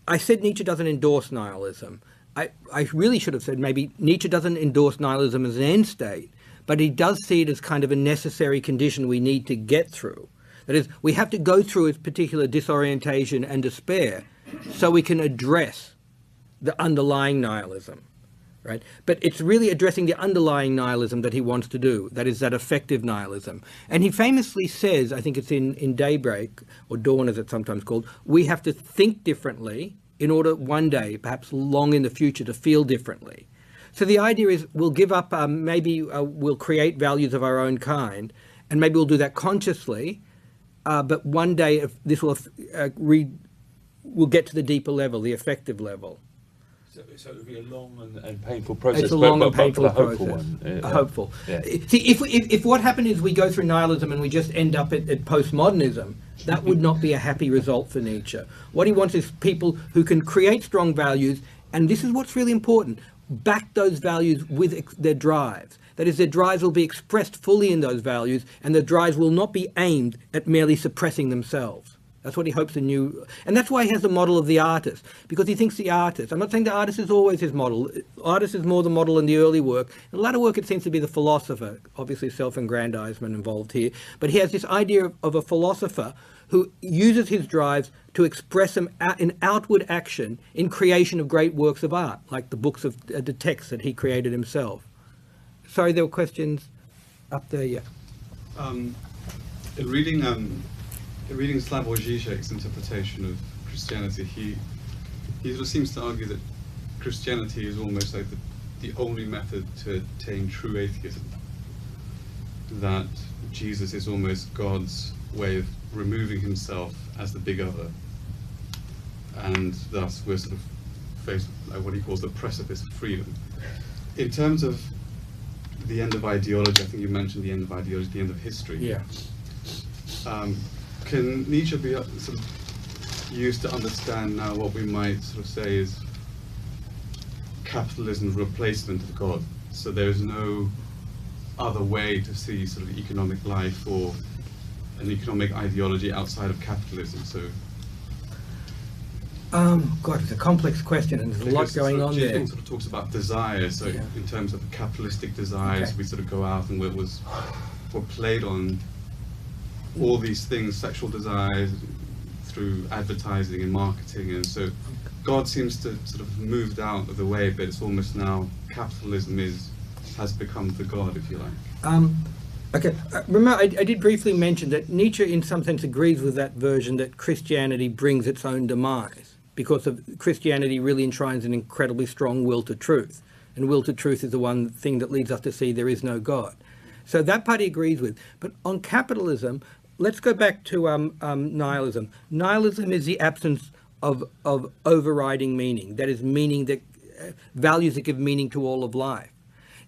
I said Nietzsche doesn't endorse nihilism. I really should have said maybe Nietzsche doesn't endorse nihilism as an end state, but he does see it as kind of a necessary condition we need to get through. That is, we have to go through a particular disorientation and despair so we can address the underlying nihilism, right? But it's really addressing the underlying nihilism that he wants to do, that is that effective nihilism. And he famously says, I think it's in Daybreak, or Dawn as it's sometimes called, we have to think differently in order one day, perhaps long in the future, to feel differently. So the idea is we'll give up, maybe we'll create values of our own kind, and maybe we'll do that consciously, but one day this will we'll get to the deeper level, the effective level. So it would be a long and painful process. It's a long and painful process. process. One. Hopeful. Yeah. See, if what happened is we go through nihilism and we just end up at postmodernism, that would not be a happy result for Nietzsche. What he wants is people who can create strong values, and this is what's really important, back those values with their drives. That is, their drives will be expressed fully in those values, and their drives will not be aimed at merely suppressing themselves. That's what he hopes a new, and that's why he has the model of the artist, because he thinks the artist, I'm not saying the artist is always his model, artist is more the model in the early work. In the latter work it seems to be the philosopher, obviously self-aggrandizement involved here, but he has this idea of a philosopher who uses his drives to express them in outward action in creation of great works of art, like the books of the texts that he created himself. Sorry, there were questions up there, yeah. In reading Slavoj Žižek's interpretation of Christianity, he sort of seems to argue that Christianity is almost like the only method to attain true atheism. that Jesus is almost God's way of removing himself as the big other, and thus we're sort of faced with what he calls the precipice of freedom. In terms of the end of ideology, I think you mentioned the end of ideology, the end of history. Yeah. Can Nietzsche be sort of used to understand now what we might sort of say is capitalism's replacement of God? So there is no other way to see sort of economic life or an economic ideology outside of capitalism. So, God, it's a complex question, and there's a lot going on there. Sort of talks about desire. So, Yeah. in terms of capitalistic desires, Okay. we sort of go out and we're played on all these things, sexual desires, through advertising and marketing, and so God seems to sort of moved out of the way, but it's almost now capitalism has become the God, if you like. Okay, remember I did briefly mention that Nietzsche in some sense agrees with that version that Christianity brings its own demise, because of Christianity really enshrines an incredibly strong will to truth, and will to truth is the one thing that leads us to see there is no God. So that part he agrees with. But on capitalism, let's go back to nihilism. Nihilism is the absence of overriding meaning, that is meaning that values that give meaning to all of life.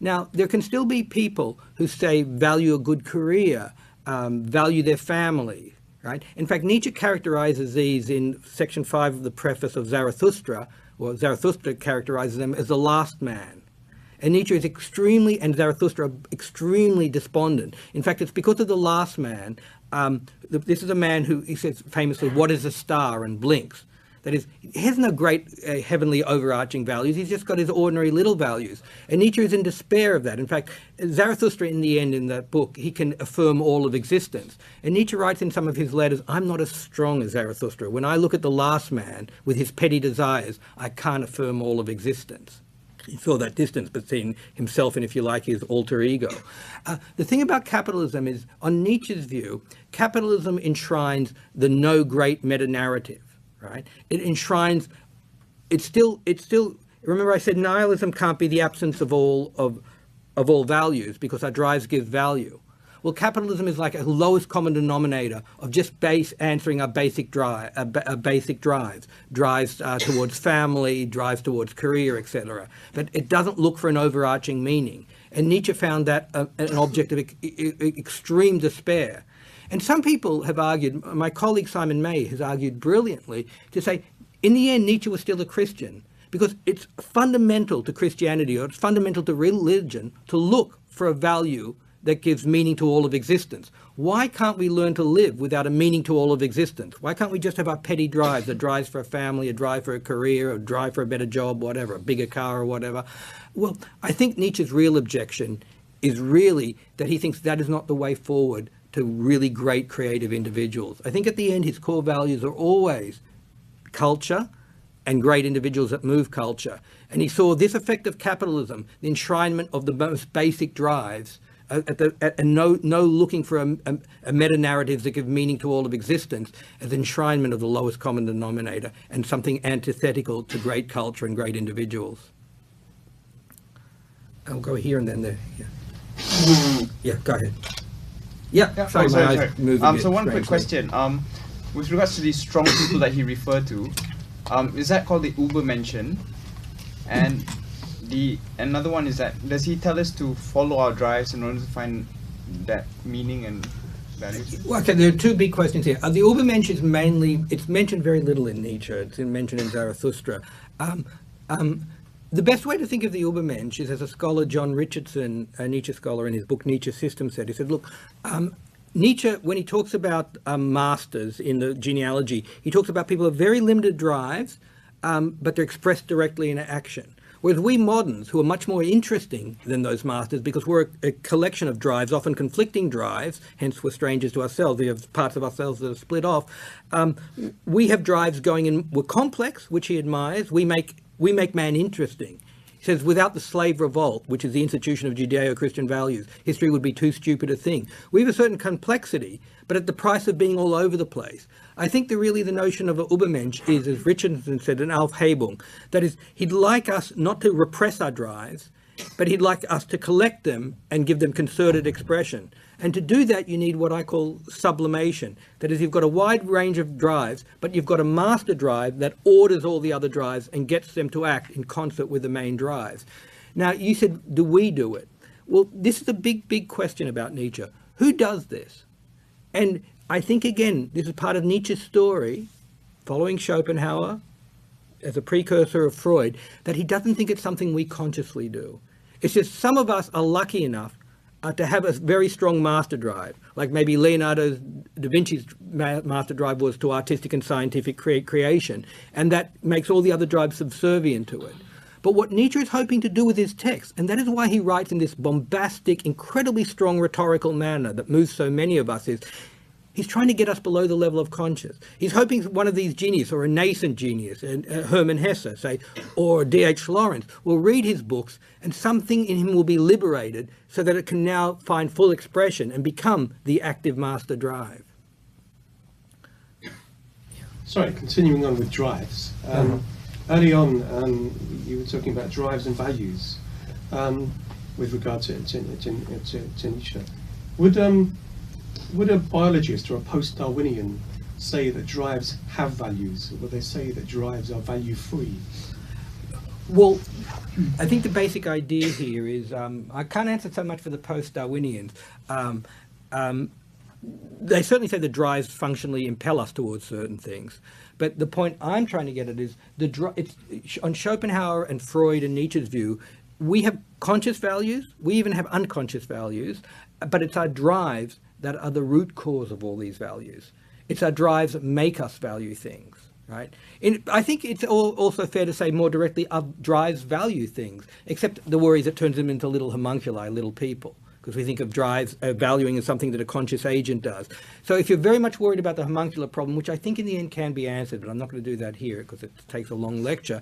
Now, there can still be people who say value a good career, value their family, right? In fact, Nietzsche characterizes these in section 5 of the preface of Zarathustra, or Zarathustra characterizes them as the last man. And Nietzsche is and Zarathustra are extremely despondent. In fact, it's because of the last man. This is a man who, he says famously, what is a star, and blinks. That is, he has no great heavenly overarching values. He's just got his ordinary little values. And Nietzsche is in despair of that. In fact, Zarathustra, in the end, in that book, he can affirm all of existence. And Nietzsche writes in some of his letters, I'm not as strong as Zarathustra. When I look at the last man with his petty desires, I can't affirm all of existence. He saw that distance between himself and, if you like, his alter ego. The thing about capitalism is, on Nietzsche's view, capitalism enshrines the no great meta-narrative. Right? It enshrines. It's still. Remember, I said nihilism can't be the absence of all values, because our drives give value. Well, capitalism is like a lowest common denominator of just answering our basic drives, drives towards family, drives towards career, etc. But it doesn't look for an overarching meaning. And Nietzsche found that an object of extreme despair. And some people have argued, my colleague Simon May has argued brilliantly, to say, in the end, Nietzsche was still a Christian, because it's fundamental to Christianity, or it's fundamental to religion, to look for a value that gives meaning to all of existence. Why can't we learn to live without a meaning to all of existence? Why can't we just have our petty drives, a drive for a family, a drive for a career, a drive for a better job, whatever, a bigger car or whatever? Well, I think Nietzsche's real objection is really that he thinks that is not the way forward to really great creative individuals. I think at the end his core values are always culture and great individuals that move culture. And he saw this effect of capitalism, the enshrinement of the most basic drives, and no looking for a meta-narrative that give meaning to all of existence, as enshrinement of the lowest common denominator and something antithetical to great culture and great individuals. I'll go here and then there. Yeah, yeah, go ahead. Yeah, sorry. So one quick question. With regards to these strong people that he referred to, is that called the Übermenschen? And another one is that, does he tell us to follow our drives in order to find that meaning and value? Well, okay, there are two big questions here. The Übermensch is mainly, it's mentioned very little in Nietzsche. It's mentioned in Zarathustra. The best way to think of the Übermensch is, as a scholar, John Richardson, a Nietzsche scholar, in his book Nietzsche System said, he said, look, Nietzsche, when he talks about masters in the genealogy, he talks about people with very limited drives, but they're expressed directly in action. Whereas we moderns, who are much more interesting than those masters, because we're a collection of drives, often conflicting drives, hence we're strangers to ourselves, we have parts of ourselves that are split off, we have drives going in, we're complex, which he admires, we make man interesting. He says, without the slave revolt, which is the institution of Judeo-Christian values, history would be too stupid a thing. We have a certain complexity, but at the price of being all over the place. I think the notion of an Übermensch is, as Richardson said, an Aufhebung. That is, he'd like us not to repress our drives, but he'd like us to collect them and give them concerted expression. And to do that, you need what I call sublimation. That is, you've got a wide range of drives, but you've got a master drive that orders all the other drives and gets them to act in concert with the main drives. Now, you said, do we do it? Well, this is a big, big question about Nietzsche. Who does this? And I think, again, this is part of Nietzsche's story, following Schopenhauer as a precursor of Freud, that he doesn't think it's something we consciously do. It's just some of us are lucky enough to have a very strong master drive, like maybe Leonardo da Vinci's master drive was to artistic and scientific creation, and that makes all the other drives subservient to it. But what Nietzsche is hoping to do with his text, and that is why he writes in this bombastic, incredibly strong rhetorical manner that moves so many of us, is he's trying to get us below the level of conscious. He's hoping one of these genius, or a nascent genius, Hermann Hesse, say, or D.H. Lawrence, will read his books and something in him will be liberated so that it can now find full expression and become the active master drive. Sorry, continuing on with drives. Early on, you were talking about drives and values with regard to Nietzsche. Would a biologist or a post-Darwinian say that drives have values? Or would they say that drives are value-free? Well, I think the basic idea here is, I can't answer so much for the post-Darwinians. They certainly say the drives functionally impel us towards certain things. But the point I'm trying to get at is, on Schopenhauer and Freud and Nietzsche's view, we have conscious values, we even have unconscious values, but it's our drives that are the root cause of all these values. It's our drives that make us value things, right? I think it's also fair to say more directly, our drives value things, except the worry is it turns them into little homunculi, little people, because we think of drives valuing as something that a conscious agent does. So if you're very much worried about the homuncular problem, which I think in the end can be answered, but I'm not going to do that here because it takes a long lecture,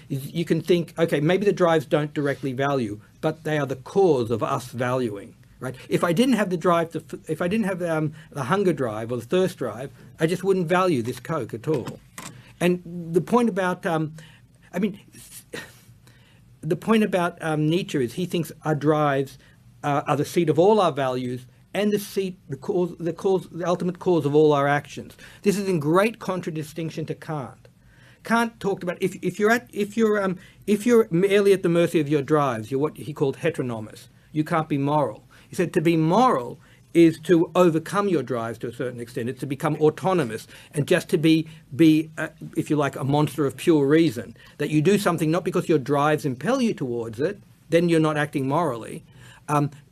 you can think, okay, maybe the drives don't directly value, but they are the cause of us valuing. Right? If I didn't have the drive if I didn't have the hunger drive or the thirst drive, I just wouldn't value this Coke at all. And the point about, the point about Nietzsche is he thinks our drives are the seat of all our values and the ultimate cause of all our actions. This is in great contradistinction to Kant. Kant talked about if you're merely at the mercy of your drives, you're what he called heteronomous. You can't be moral. He said to be moral is to overcome your drives to a certain extent. It's to become autonomous and just to be if you like, a monster of pure reason. That you do something not because your drives impel you towards it, then you're not acting morally.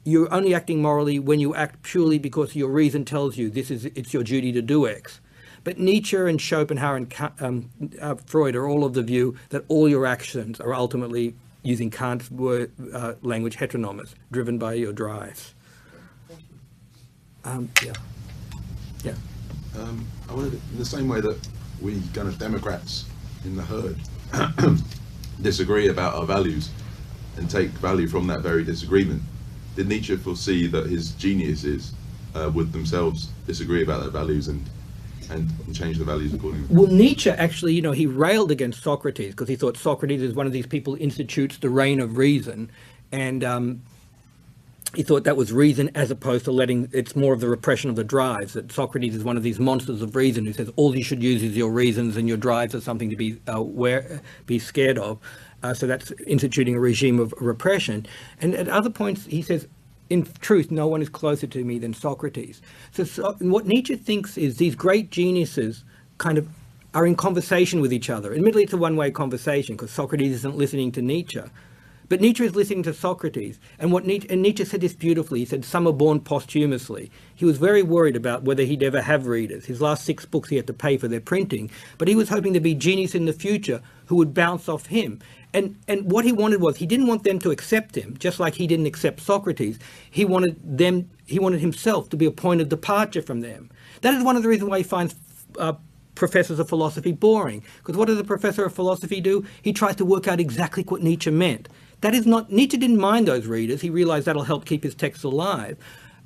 You're only acting morally when you act purely because your reason tells you it's your duty to do X. But Nietzsche and Schopenhauer and Freud are all of the view that all your actions are ultimately, using Kant's language, heteronomous, driven by your drives. Yeah. I wanted, in the same way that we kind of Democrats in the herd disagree about our values and take value from that very disagreement, did Nietzsche foresee that his geniuses would themselves disagree about their values and change the values accordingly? Well, Nietzsche actually, he railed against Socrates because he thought Socrates is one of these people who institutes the reign of reason, and he thought that was reason as opposed to it's more of the repression of the drives, that Socrates is one of these monsters of reason who says all you should use is your reasons and your drives are something to be scared of. So that's instituting a regime of repression. And at other points he says, in truth, no one is closer to me than Socrates. So what Nietzsche thinks is these great geniuses kind of are in conversation with each other. Admittedly, it's a one-way conversation because Socrates isn't listening to Nietzsche. But Nietzsche is listening to Socrates. And Nietzsche said this beautifully. He said, some are born posthumously. He was very worried about whether he'd ever have readers. His last 6 books he had to pay for their printing. But he was hoping to be genius in the future who would bounce off him. And what he wanted was, he didn't want them to accept him, just like he didn't accept Socrates. He wanted himself to be a point of departure from them. That is one of the reasons why he finds professors of philosophy boring. Because what does a professor of philosophy do? He tries to work out exactly what Nietzsche meant. That is not, Nietzsche didn't mind those readers. He realized that'll help keep his texts alive.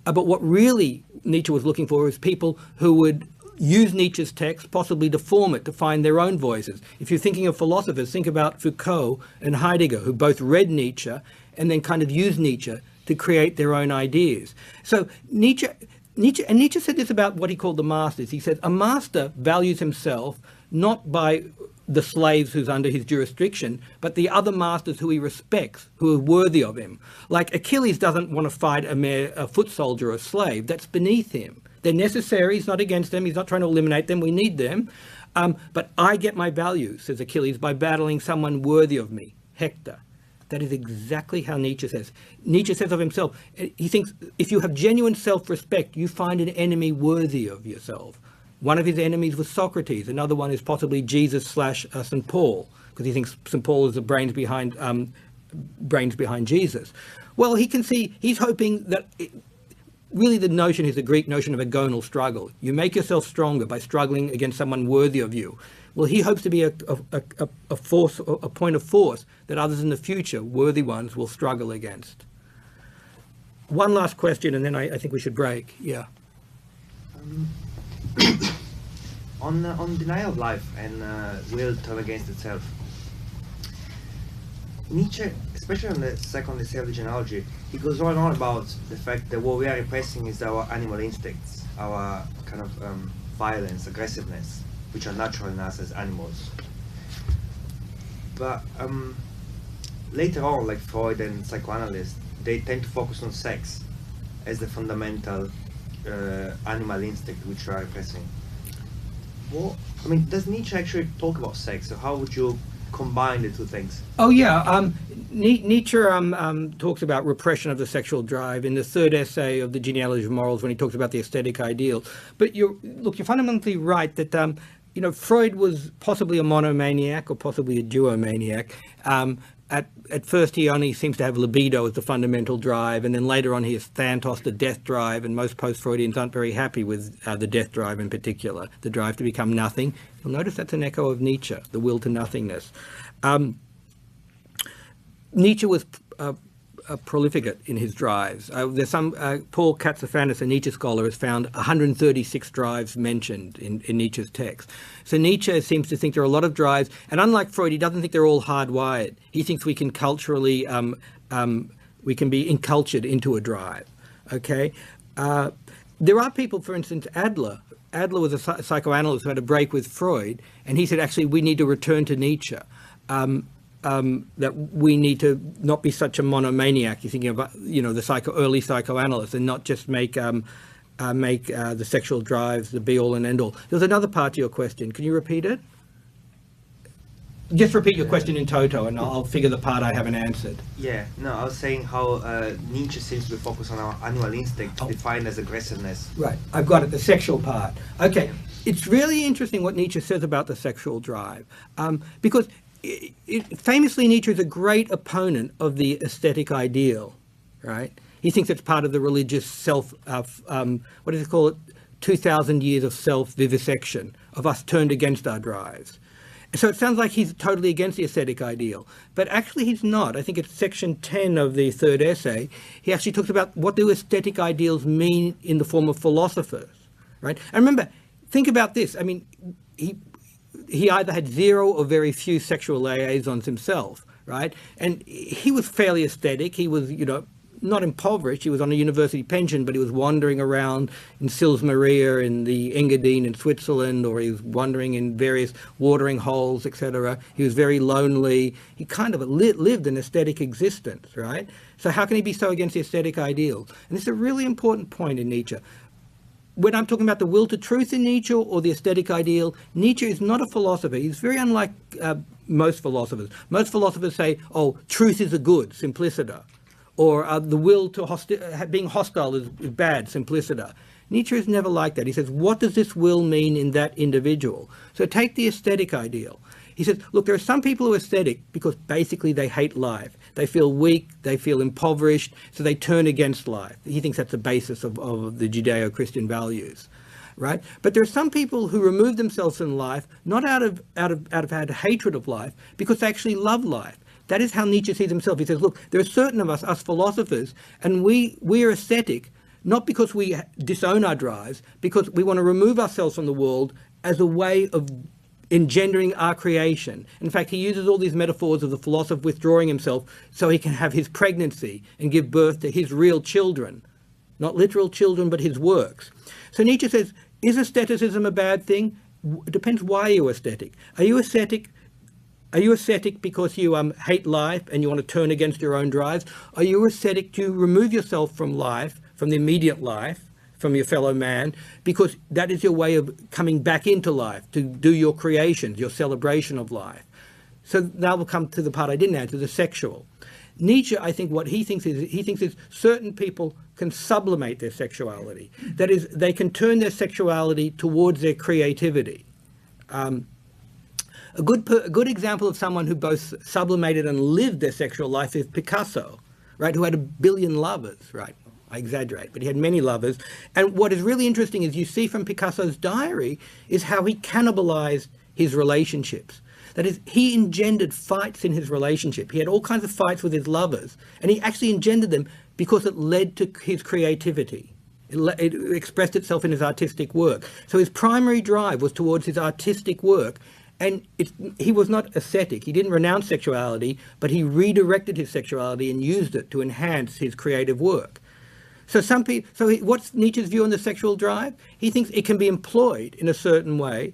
But what really Nietzsche was looking for was people who would use Nietzsche's text, possibly deform it to find their own voices. If you're thinking of philosophers, think about Foucault and Heidegger, who both read Nietzsche and then kind of use Nietzsche to create their own ideas. So Nietzsche said this about what he called the masters. He said a master values himself not by the slaves who's under his jurisdiction, but the other masters who he respects, who are worthy of him. Like Achilles doesn't want to fight a foot soldier or a slave. That's beneath him. They're necessary. He's not against them. He's not trying to eliminate them. We need them. But I get my value, says Achilles, by battling someone worthy of me, Hector. That is exactly how Nietzsche says. Nietzsche says of himself, he thinks if you have genuine self-respect, you find an enemy worthy of yourself. One of his enemies was Socrates. Another one is possibly Jesus / St. Paul, because he thinks St. Paul is the brains behind Jesus. Well, he can see, he's hoping that really the notion is the Greek notion of a gonal struggle. You make yourself stronger by struggling against someone worthy of you. Well, he hopes to be a force, a point of force that others in the future, worthy ones, will struggle against. One last question, and then I think we should break. Yeah. On denial of life and will turn against itself, Nietzsche, especially on the second essay of the genealogy, he goes on and on about the fact that what we are repressing is our animal instincts, our kind of violence, aggressiveness, which are natural in us as animals. But later on, like Freud and psychoanalysts, they tend to focus on sex as the fundamental animal instinct which we are repressing. Well, I mean, does Nietzsche actually talk about sex, or how would you combine the two things? Oh yeah, Nietzsche talks about repression of the sexual drive in the third essay of the Genealogy of Morals when he talks about the aesthetic ideal. But you're fundamentally right that Freud was possibly a monomaniac or possibly a duomaniac. At first, he only seems to have libido as the fundamental drive, and then later on he has Thanatos, the death drive, and most post-Freudians aren't very happy with the death drive in particular, the drive to become nothing. You'll notice that's an echo of Nietzsche, the will to nothingness. Nietzsche was prolific in his drives. There's some Paul Katsafanis, a Nietzsche scholar, has found 136 drives mentioned in Nietzsche's text. So Nietzsche seems to think there are a lot of drives, and unlike Freud, he doesn't think they're all hardwired. He thinks we can culturally, we can be encultured into a drive. Okay, there are people, for instance, Adler. Adler was a psychoanalyst who had a break with Freud, and he said actually we need to return to Nietzsche. That we need to not be such a monomaniac. You're thinking about, the early psychoanalysts, and not just make the sexual drives the be all and end all. There's another part to your question. Can you repeat it? Just repeat your question in toto, and I'll figure the part I haven't answered. Yeah, no, I was saying how Nietzsche seems to focus on our animal instinct, defined as aggressiveness. Right, I've got it, the sexual part. Okay, it's really interesting what Nietzsche says about the sexual drive, because famously, Nietzsche is a great opponent of the aesthetic ideal, right? He thinks it's part of the religious self, what does he call it? 2,000 years of self-vivisection, of us turned against our drives. So it sounds like he's totally against the aesthetic ideal, but actually he's not. I think it's section 10 of the third essay. He actually talks about what do aesthetic ideals mean in the form of philosophers, right? And remember, think about this. I mean, he either had zero or very few sexual liaisons himself, right? And he was fairly aesthetic. He was, not impoverished. He was on a university pension, but he was wandering around in Sils Maria in the Engadine in Switzerland, or he was wandering in various watering holes, etc. He was very lonely. He kind of lived an aesthetic existence, right? So how can he be so against the aesthetic ideal? And it's a really important point in Nietzsche. When I'm talking about the will to truth in Nietzsche or the aesthetic ideal, Nietzsche is not a philosopher. He's very unlike most philosophers. Most philosophers say, oh, truth is a good, simpliciter. Or the will to being hostile is bad, simpliciter. Nietzsche is never like that. He says, what does this will mean in that individual? So take the aesthetic ideal. He says, look, there are some people who are aesthetic because basically they hate life. They feel weak, they feel impoverished, so they turn against life. He thinks that's the basis of the Judeo-Christian values, right? But there are some people who remove themselves from life, not out of hatred of life, because they actually love life. That is how Nietzsche sees himself. He says, look, there are certain of us philosophers, and we are aesthetic, not because we disown our drives, because we want to remove ourselves from the world as a way of engendering our creation. In fact, he uses all these metaphors of the philosopher withdrawing himself so he can have his pregnancy and give birth to his real children. Not literal children, but his works. So Nietzsche says, is aestheticism a bad thing? It depends why you're aesthetic. Are you aesthetic because you hate life and you want to turn against your own drives? Are you aesthetic to remove yourself from life, from the immediate life, from your fellow man, because that is your way of coming back into life, to do your creations, your celebration of life? So now we'll come to the part I didn't answer, the sexual. Nietzsche, I think what he thinks is certain people can sublimate their sexuality. That is, they can turn their sexuality towards their creativity. A good example of someone who both sublimated and lived their sexual life is Picasso, right? Who had 1 billion lovers, right? I exaggerate, but he had many lovers. And what is really interesting is you see from Picasso's diary is how he cannibalized his relationships. That is, he engendered fights in his relationship. He had all kinds of fights with his lovers, and he actually engendered them because it led to his creativity. It expressed itself in his artistic work. So his primary drive was towards his artistic work, and he was not ascetic. He didn't renounce sexuality, but he redirected his sexuality and used it to enhance his creative work. So what's Nietzsche's view on the sexual drive? He thinks it can be employed in a certain way.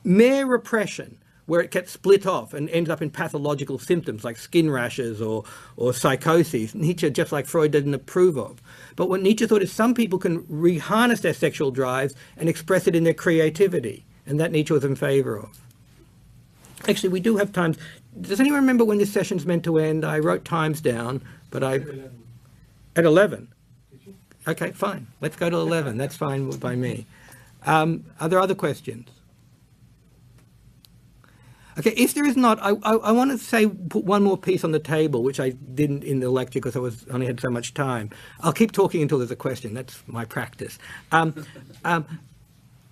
Mere repression, where it gets split off and ends up in pathological symptoms like skin rashes or psychoses, Nietzsche, just like Freud, didn't approve of. But what Nietzsche thought is some people can reharness their sexual drives and express it in their creativity, and that Nietzsche was in favor of. Actually, we do have times. Does anyone remember when this session's meant to end? I wrote times down, but at 11. Okay, fine. Let's go to 11. That's fine by me. Are there other questions? Okay, if there is not, I want to put one more piece on the table, which I didn't in the lecture because I only had so much time. I'll keep talking until there's a question. That's my practice.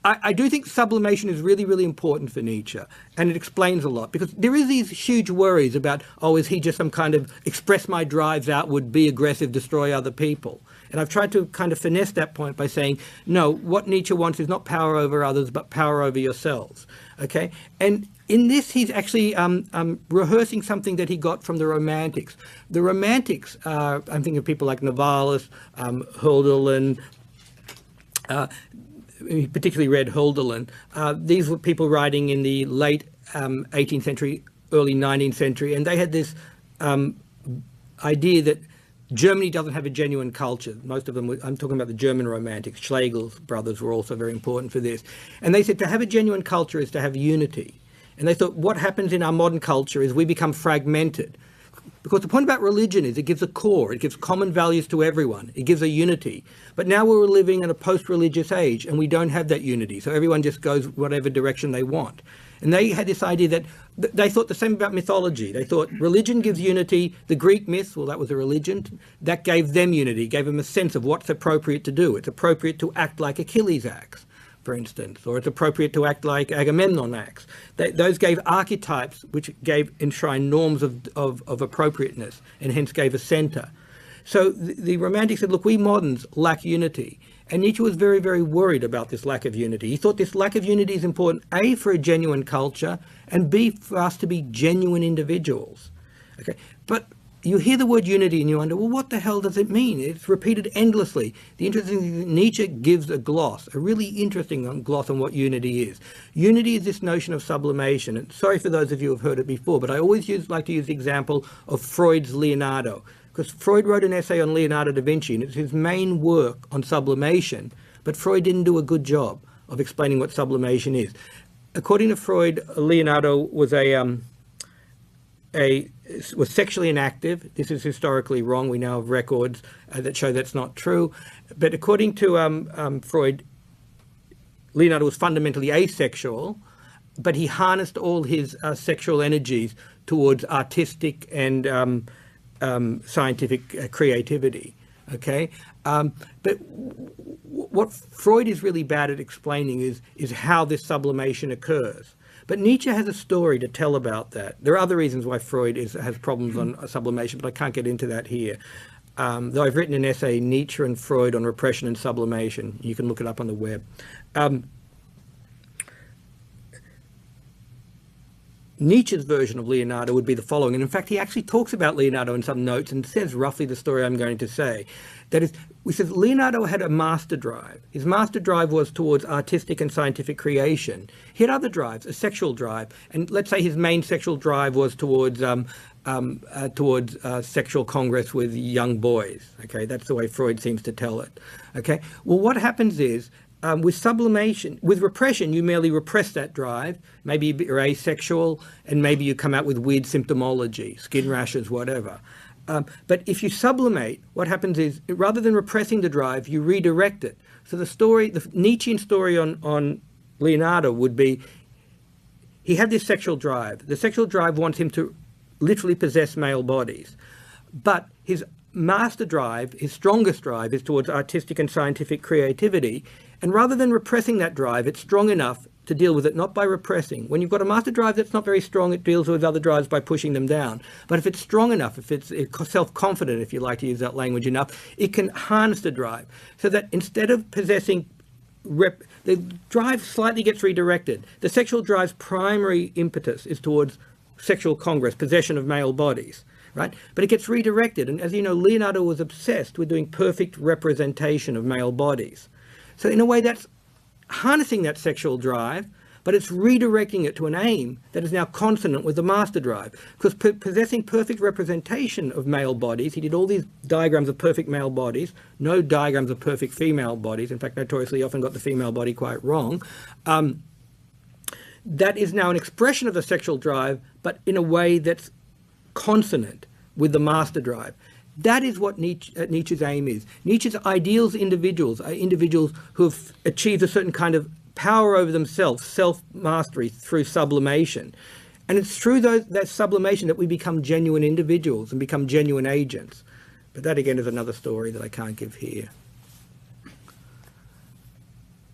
I do think sublimation is really, really important for Nietzsche, and it explains a lot, because there is these huge worries about, oh, is he just some kind of express my drives outward, be aggressive, destroy other people? And I've tried to kind of finesse that point by saying, no, what Nietzsche wants is not power over others, but power over yourselves, okay? And in this, he's actually rehearsing something that he got from the Romantics. The Romantics, I'm thinking of people like Novalis, Hölderlin, particularly read Hölderlin. These were people writing in the late 18th century, early 19th century, and they had this idea that Germany doesn't have a genuine culture. Most of them, I'm talking about the German Romantics. Schlegel's brothers were also very important for this. And they said to have a genuine culture is to have unity. And they thought what happens in our modern culture is we become fragmented. Because the point about religion is it gives a core, it gives common values to everyone, it gives a unity. But now we're living in a post-religious age and we don't have that unity, so everyone just goes whatever direction they want. And they had this idea that they thought the same about mythology. They thought religion gives unity, the Greek myths, well, that was a religion, that gave them unity, gave them a sense of what's appropriate to do. It's appropriate to act like Achilles acts, for instance, or it's appropriate to act like Agamemnon acts. Those gave archetypes which gave enshrined norms of appropriateness and hence gave a centre. So the Romantics said, look, we moderns lack unity. And Nietzsche was very, very worried about this lack of unity. He thought this lack of unity is important, A, for a genuine culture, and B, for us to be genuine individuals. Okay, but you hear the word unity and you wonder, well, what the hell does it mean? It's repeated endlessly. The interesting thing is Nietzsche gives a gloss, a really interesting gloss on what unity is. Unity is this notion of sublimation. And sorry for those of you who have heard it before, but I always like to use the example of Freud's Leonardo. Because Freud wrote an essay on Leonardo da Vinci, and it's his main work on sublimation, but Freud didn't do a good job of explaining what sublimation is. According to Freud, Leonardo was was sexually inactive. This is historically wrong. We now have records that show that's not true. But according to Freud, Leonardo was fundamentally asexual, but he harnessed all his sexual energies towards artistic and scientific creativity, okay? But what Freud is really bad at explaining is how this sublimation occurs. But Nietzsche has a story to tell about that. There are other reasons why Freud has problems on sublimation, but I can't get into that here. Though I've written an essay, Nietzsche and Freud on Repression and Sublimation. You can look it up on the web. Nietzsche's version of Leonardo would be the following, and in fact he actually talks about Leonardo in some notes and says roughly the story I'm going to say. That is, we said Leonardo had a master drive. His master drive was towards artistic and scientific creation. He had other drives, a sexual drive, and let's say his main sexual drive was towards sexual congress with young boys. Okay, that's the way Freud seems to tell it. Okay, well, what happens is, with sublimation, with repression, you merely repress that drive. Maybe you're asexual, and maybe you come out with weird symptomology, skin rashes, whatever. But if you sublimate, what happens is, rather than repressing the drive, you redirect it. So the story, the Nietzschean story on Leonardo would be, he had this sexual drive. The sexual drive wants him to literally possess male bodies. But his master drive, his strongest drive, is towards artistic and scientific creativity. And rather than repressing that drive, it's strong enough to deal with it, not by repressing. When you've got a master drive that's not very strong, it deals with other drives by pushing them down. But if it's strong enough, if it's self-confident, if you like to use that language enough, it can harness the drive. So that instead of possessing, the drive slightly gets redirected. The sexual drive's primary impetus is towards sexual congress, possession of male bodies, right? But it gets redirected. And as you know, Leonardo was obsessed with doing perfect representation of male bodies. So in a way, that's harnessing that sexual drive, but it's redirecting it to an aim that is now consonant with the master drive. Because possessing perfect representation of male bodies, he did all these diagrams of perfect male bodies, no diagrams of perfect female bodies. In fact, notoriously he often got the female body quite wrong. That is now an expression of the sexual drive, but in a way that's consonant with the master drive. That is what Nietzsche's aim is. Nietzsche's ideals individuals are individuals who have achieved a certain kind of power over themselves, self-mastery through sublimation. And it's through that sublimation that we become genuine individuals and become genuine agents. But that again is another story that I can't give here.